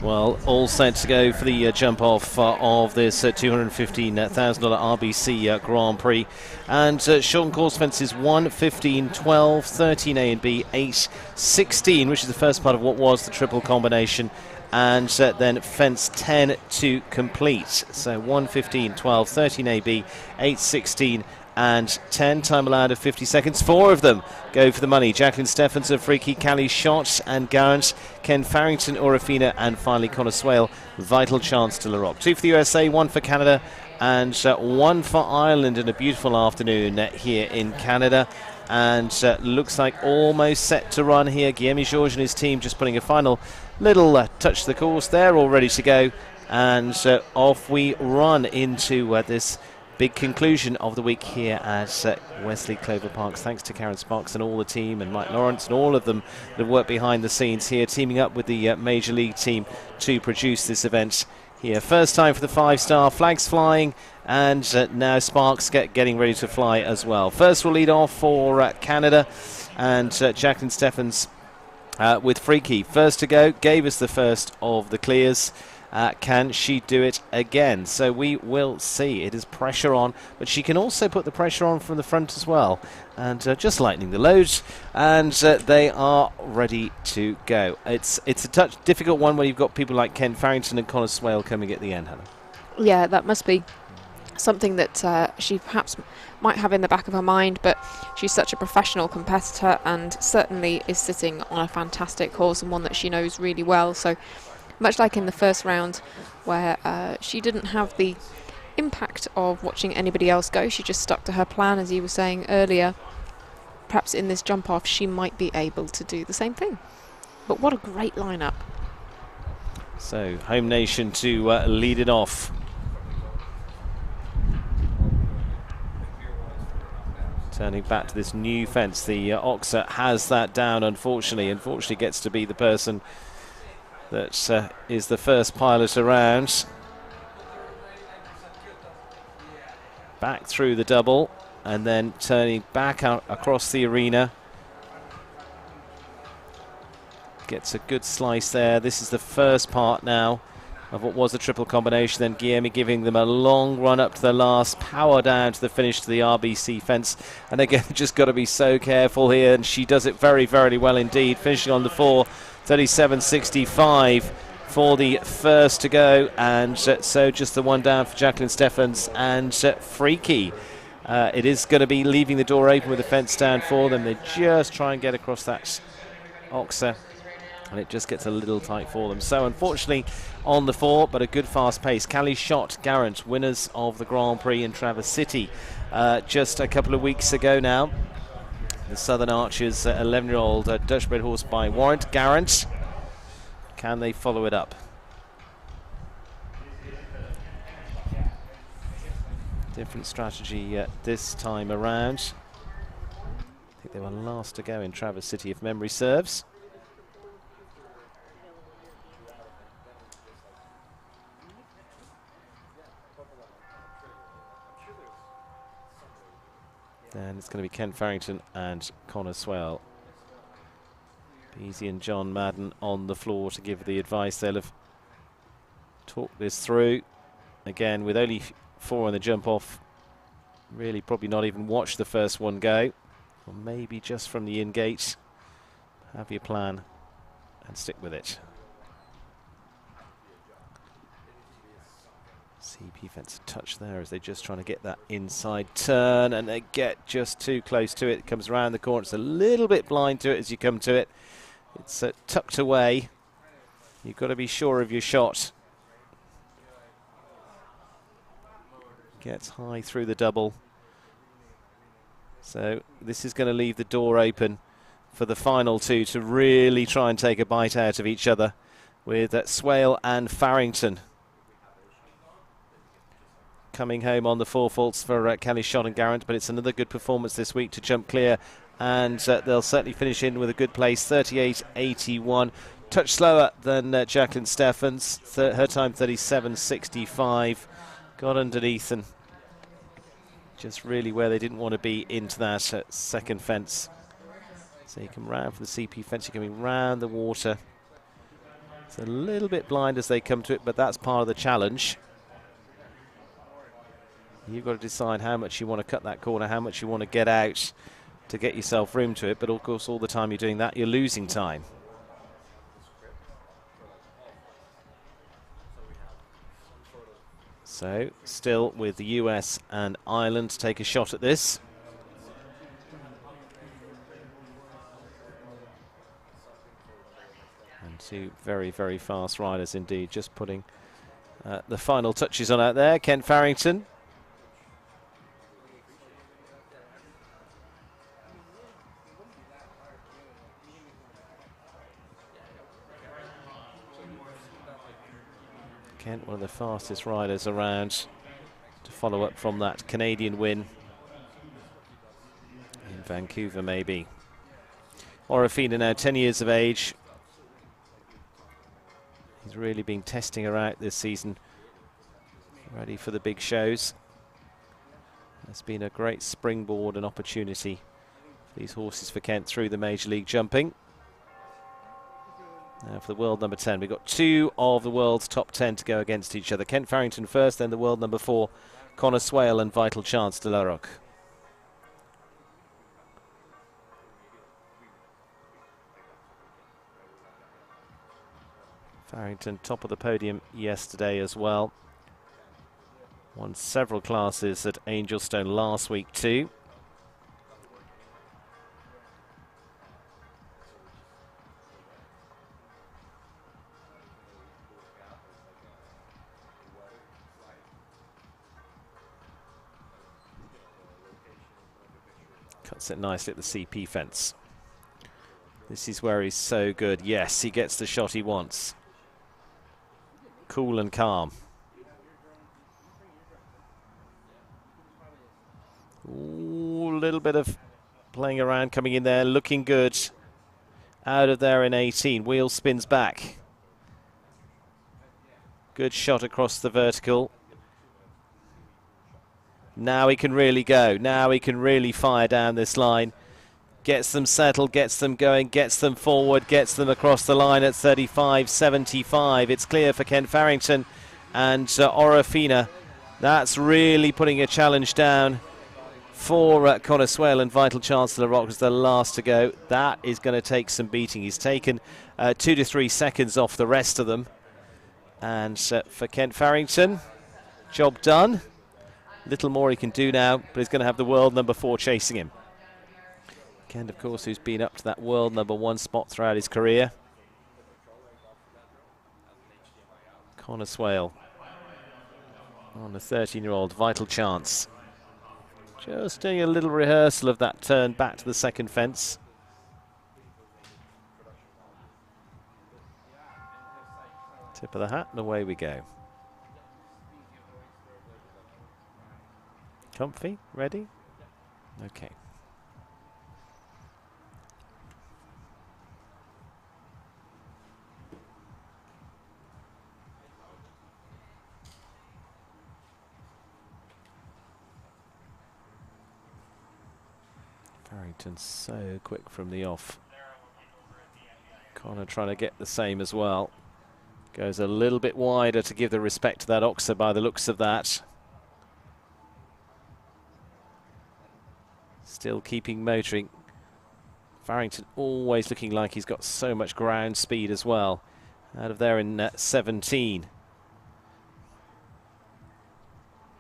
Well, all set to go for the jump off of this $215,000 RBC Grand Prix. And short course fences 1, 15, 12, 13 A and B, 8, 16, which is the first part of what was the triple combination. And then fence 10 to complete. So 1, 15, 12, 13 A, B, 8, 16, and 10. Time allowed of 50 seconds. 4 of them go for the money. Jacqueline Steffens, Freaky, Callie Schott and Garrett, Ken Farrington, Orafina, and finally Connor Swale. Vital chance to Larocque. 2 for the USA, 1 for Canada, and 1 for Ireland. And a beautiful afternoon here in Canada. And looks like almost set to run here. Guilherme Georges and his team just putting a final little touch to the course. They're all ready to go. And off we run into this big conclusion of the week here at Wesley Clover Parks. Thanks to Karen Sparks and all the team, and Mike Lawrence and all of them that have worked behind the scenes here, teaming up with the Major League team to produce this event here. First time for the 5-star, flags flying, and now Sparks getting ready to fly as well. First will lead off for Canada, and Jacqueline Steffens with Freaky. First to go, gave us the first of the clears. Can she do it again? So we will see. It is pressure on, but she can also put the pressure on from the front as well. And just lightening the load, and they are ready to go. It's a touch difficult one when you've got people like Ken Farrington and Connor Swale coming at the end, Hannah. Yeah, that must be something that she perhaps might have in the back of her mind, but she's such a professional competitor and certainly is sitting on a fantastic horse and one that she knows really well. So much like in the first round where she didn't have the impact of watching anybody else go, she just stuck to her plan, as you were saying earlier. Perhaps in this jump off she might be able to do the same thing. But what a great lineup. So Home Nation to lead it off. Turning back to this new fence, the Oxer has that down, unfortunately. Unfortunately gets to be the person that is the first pilot around. Back through the double and then turning back out across the arena. Gets a good slice there. This is the first part now of what was a triple combination. Then Guilherme giving them a long run up to the last, power down to the finish to the RBC fence. And again, just got to be so careful here, and she does it very, very well indeed, finishing on the 4. 37.65 for the first to go, and so just the one down for Jacqueline Steffens and Freaky. It is going to be leaving the door open with the fence down for them. They just try and get across that Oxer, and it just gets a little tight for them. So unfortunately on the 4, but a good fast pace. Callie Schott, Garrett, winners of the Grand Prix in Traverse City just a couple of weeks ago now. The Southern Archers, 11-year-old Dutch-bred horse by Warrant. Garrett, can they follow it up? Different strategy this time around. I think they were last to go in Traverse City, if memory serves. And it's going to be Ken Farrington and Connor Swale. Beasy and John Madden on the floor to give the advice. They'll have talked this through. Again, with only 4 on the jump off, really probably not even watch the first one go. Or maybe just from the in-gate. Have your plan and stick with it. CP fence a touch there as they're just trying to get that inside turn, and they get just too close to it. It comes around the corner. It's a little bit blind to it as you come to it. It's tucked away. You've got to be sure of your shot. Gets high through the double. So this is going to leave the door open for the final 2 to really try and take a bite out of each other, with Swale and Farrington coming home on the 4 faults for Callie Schott and Garrett. But it's another good performance this week to jump clear, and they'll certainly finish in with a good place. 38.81, touch slower than Jacqueline Steffens. Her time 37.65. Got underneath and just really where they didn't want to be into that second fence. So you come round for the CP fence, you're coming round the water. It's a little bit blind as they come to it, but that's part of the challenge. You've got to decide how much you want to cut that corner, how much you want to get out to get yourself room to it, but of course all the time you're doing that, you're losing time. So, still with the US and Ireland to take a shot at this. And two very, very fast riders indeed, just putting the final touches on out there. Kent Farrington. Kent, one of the fastest riders around, to follow up from that Canadian win in Vancouver maybe. Orofina now 10 years of age. He's really been testing her out this season, ready for the big shows. It's been a great springboard and opportunity for these horses for Kent through the Major League Jumping. Now for the world number 10, we've got two of the world's top 10 to go against each other. Kent Farrington first, then the world number 4, Connor Swale and Vital Chance de la Roque. Farrington top of the podium yesterday as well. Won several classes at Angelstone last week too. Cuts it nicely at the CP fence. This is where he's so good. Yes, he gets the shot he wants. Cool and calm. Ooh, a little bit of playing around, coming in there, looking good. Out of there in 18. Wheel spins back. Good shot across the vertical. Now he can really go. Now he can really fire down this line. Gets them settled, gets them going, gets them forward, gets them across the line at 35.75. It's clear for Kent Farrington and Orofina. That's really putting a challenge down for Connor Swale and Vital Chance de la Roque as the last to go. That is going to take some beating. He's taken 2 to 3 seconds off the rest of them. And for Kent Farrington, job done. Little more he can do now, but he's going to have the world number 4 chasing him. Kent, of course, who's been up to that world number 1 spot throughout his career. Connor Swale on the 13-year-old Vital Chance. Just doing a little rehearsal of that turn back to the second fence. Tip of the hat and away we go. Comfy? Ready? Okay. Farrington's so quick from the off. Connor trying to get the same as well. Goes a little bit wider to give the respect to that Oxer by the looks of that. Still keeping motoring. Farrington always looking like he's got so much ground speed as well. Out of there in 17.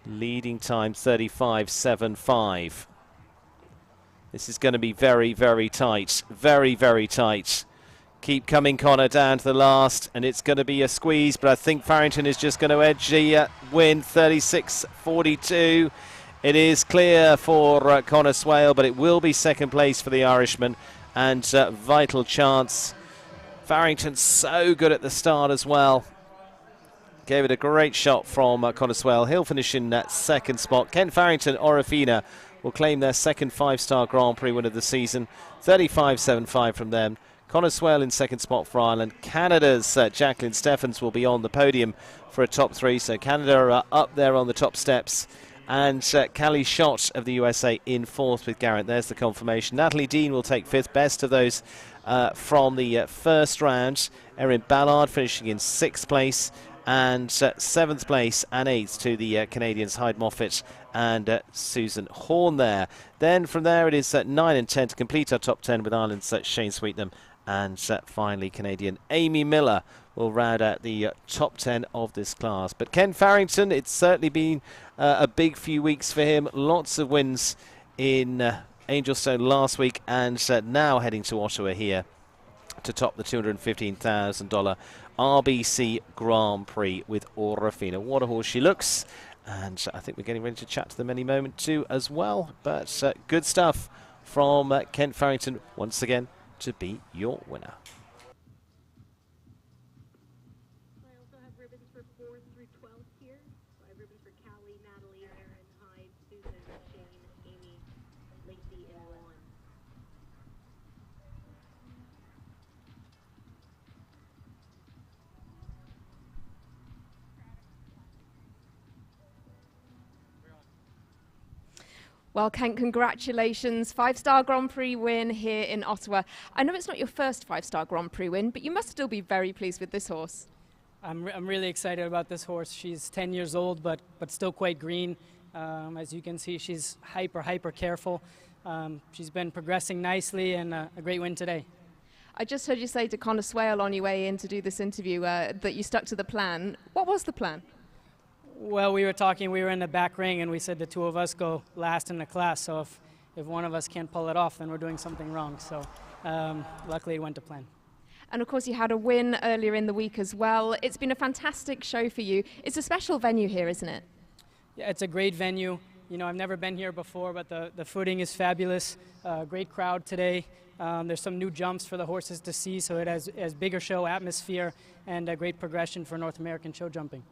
Leading time 35.75. This is going to be very, very tight. Very, very tight. Keep coming, Connor, down to the last, and it's going to be a squeeze, but I think Farrington is just going to edge the win, 36.42. It is clear for Connor Swale, but it will be second place for the Irishman and Vital Chance. Farrington so good at the start as well. Gave it a great shot from Connor Swale. He'll finish in that second spot. Kent Farrington, Orofina will claim their second 5-star Grand Prix win of the season. 35.75 from them. Connor Swale in second spot for Ireland. Canada's Jacqueline Steffens will be on the podium for a top 3. So Canada are up there on the top steps. And Callie Schott of the USA in 4th with Garrett. There's the confirmation. Natalie Dean will take 5th. Best of those from the first round. Erin Ballard finishing in 6th place. And 7th place and 8th to the Canadians Hyde Moffitt and Susan Horn there. Then from there it is 9 and 10 to complete our top 10 with Ireland's Shane Sweetnam and finally Canadian Amy Miller will round out the top 10 of this class. But Ken Farrington, it's certainly been a big few weeks for him. Lots of wins in Angelstone last week and now heading to Ottawa here to top the $215,000 RBC Grand Prix with Orofina. What a horse she looks. And I think we're getting ready to chat to them any moment too as well. But good stuff from Kent Farrington once again to be your winner. I also have ribbons for 4 through 12 here. So I have ribbons for Callie, Natalie, Erin, Hyde, Susan, Shane, Amy, Lacey, and Ron. Well, Kent, congratulations. 5-star Grand Prix win here in Ottawa. I know it's not your first 5-star Grand Prix win, but you must still be very pleased with this horse. I'm really excited about this horse. She's 10 years old, but still quite green. As you can see, she's hyper careful. She's been progressing nicely and a great win today. I just heard you say to Connor Swale on your way in to do this interview that you stuck to the plan. What was the plan? Well, we were talking, we were in the back ring, and we said the two of us go last in the class. So if one of us can't pull it off, then we're doing something wrong. So luckily it went to plan. And of course you had a win earlier in the week as well. It's been a fantastic show for you. It's a special venue here, isn't it? Yeah, it's a great venue. You know, I've never been here before, but the footing is fabulous. Great crowd today. There's some new jumps for the horses to see, so it has bigger show atmosphere and a great progression for North American show jumping.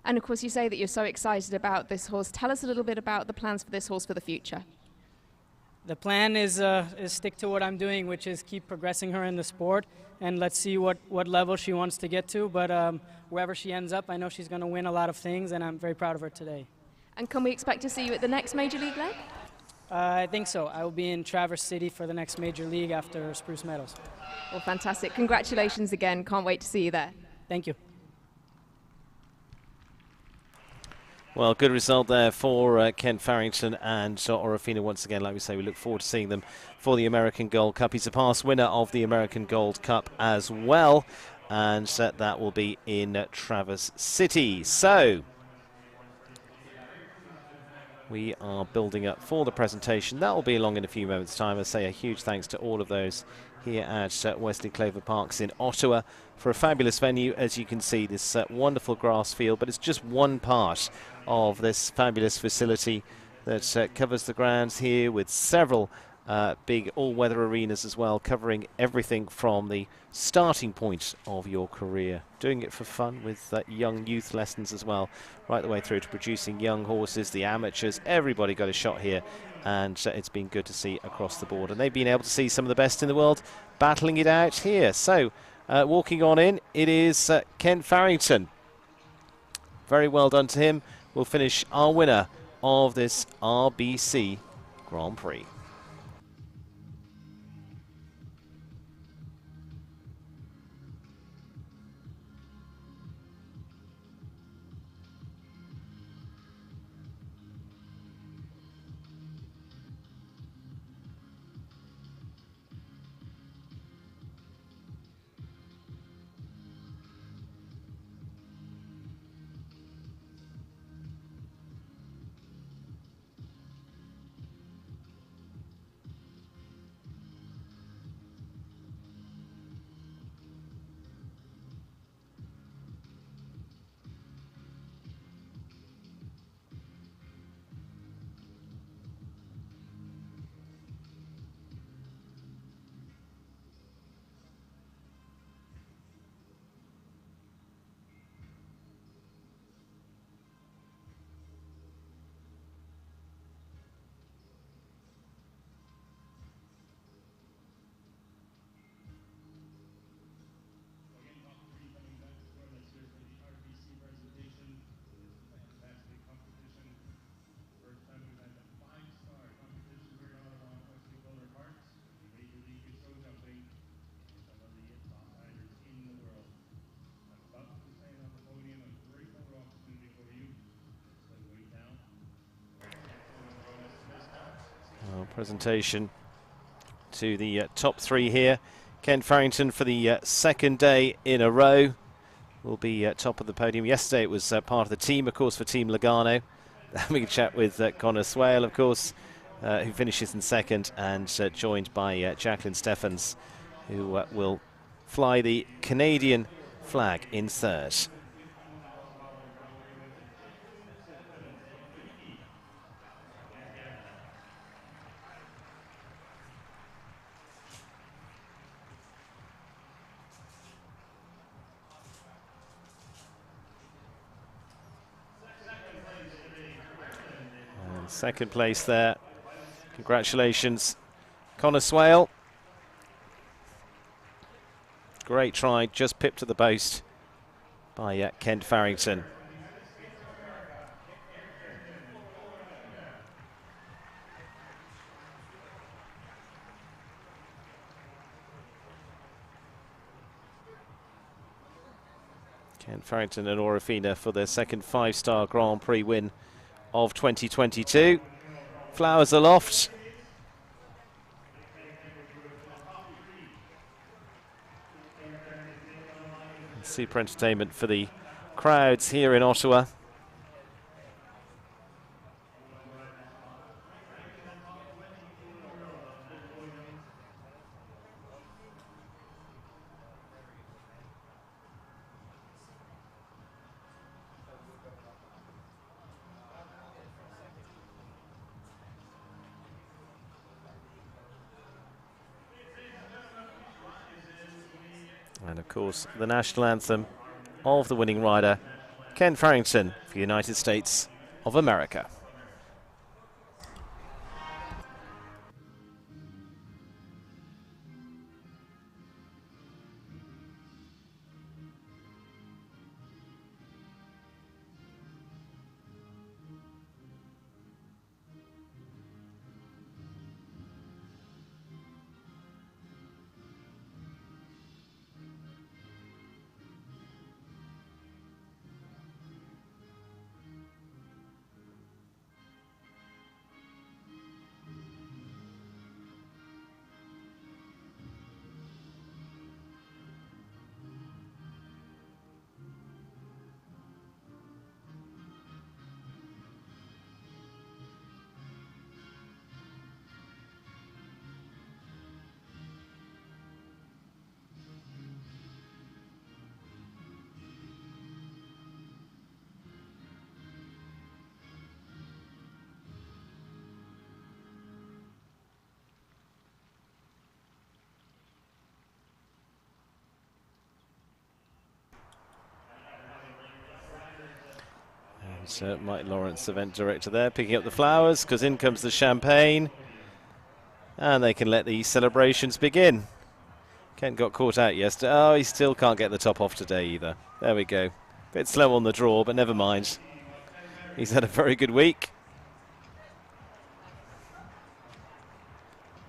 And of course you say that you're so excited about this horse. Tell us a little bit about the plans for this horse for the future. The plan is stick to what I'm doing, which is keep progressing her in the sport, and let's see what level she wants to get to. But wherever she ends up, I know she's going to win a lot of things, and I'm very proud of her today. And can we expect to see you at the next Major League leg? I think so. I will be in Traverse City for the next Major League after Spruce Meadows. Well, fantastic. Congratulations again. Can't wait to see you there. Thank you. Well, good result there for Ken Farrington and Orofina once again. Like we say, we look forward to seeing them for the American Gold Cup. He's a past winner of the American Gold Cup as well, and that will be in Traverse City. So we are building up for the presentation. That will be along in a few moments' time. I say a huge thanks to all of those here at Wesley Clover Parks in Ottawa for a fabulous venue. As you can see, this wonderful grass field, but it's just one part of this fabulous facility that covers the grounds here with several big all-weather arenas as well, covering everything from the starting point of your career, doing it for fun with young youth lessons as well, right the way through to producing young horses, the amateurs. Everybody got a shot here, and it's been good to see across the board, and they've been able to see some of the best in the world battling it out here. So walking on in, it is Ken Farrington. Very well done to him. We'll finish our winner of this RBC Grand Prix. presentation to the top three here. Ken Farrington for the second day in a row will be top of the podium. Yesterday it was part of the team, of course, for Team Logano. Having a chat with Connor Swale, of course, who finishes in second, and joined by Jacqueline Steffens, who will fly the Canadian flag in third. And second place there. Congratulations, Connor Swale. Great try, just pipped to the post by Ken Farrington. Ken Farrington and Orofina for their second five-star Grand Prix win of 2022. Flowers aloft. Super entertainment for the crowds here in Ottawa. And of course, the national anthem of the winning rider, Ken Farrington for the United States of America. So Mike Lawrence, event director there, picking up the flowers, because in comes the champagne. And they can let the celebrations begin. Kent got caught out yesterday. Oh, he still can't get the top off today either. There we go. Bit slow on the draw, but never mind. He's had a very good week.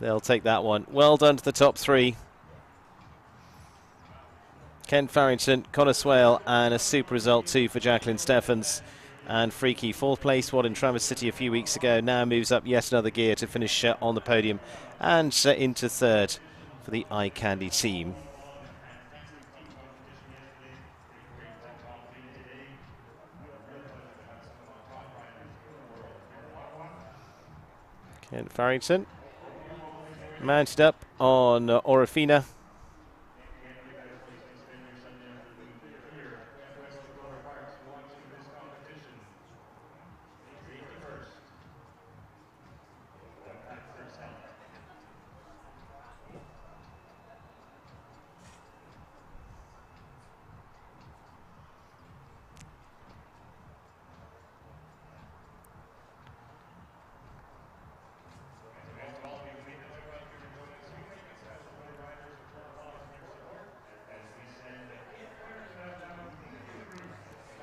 They'll take that one. Well done to the top three. Ken Farrington, Connor Swale, and a super result too for Jacqueline Steffens. And Freaky, fourth place, in Traverse City a few weeks ago, now moves up yet another gear to finish on the podium and into third for the Eye Candy team. Ken Farrington mounted up on Orofina.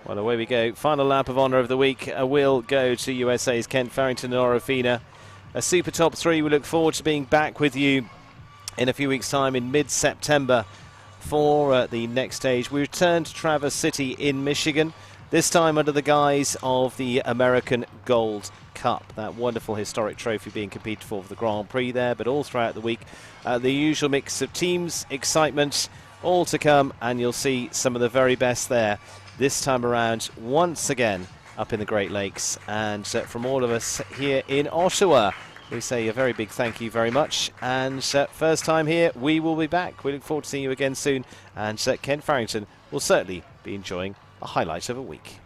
Well, away we go. Final lap of honour of the week will go to USA's Ken Farrington and Orofina. A super top three. We look forward to being back with you in a few weeks' time in mid-September for the next stage. We return to Traverse City in Michigan, this time under the guise of the American Gold Cup. Cup, that wonderful historic trophy being competed for the Grand Prix there, but all throughout the week, the usual mix of teams, excitement, all to come, and you'll see some of the very best there this time around once again up in the Great Lakes. And from all of us here in Ottawa, we say a very big thank you very much, and first time here, we will be back. We look forward to seeing you again soon, and Ken Farrington will certainly be enjoying a highlight of a week.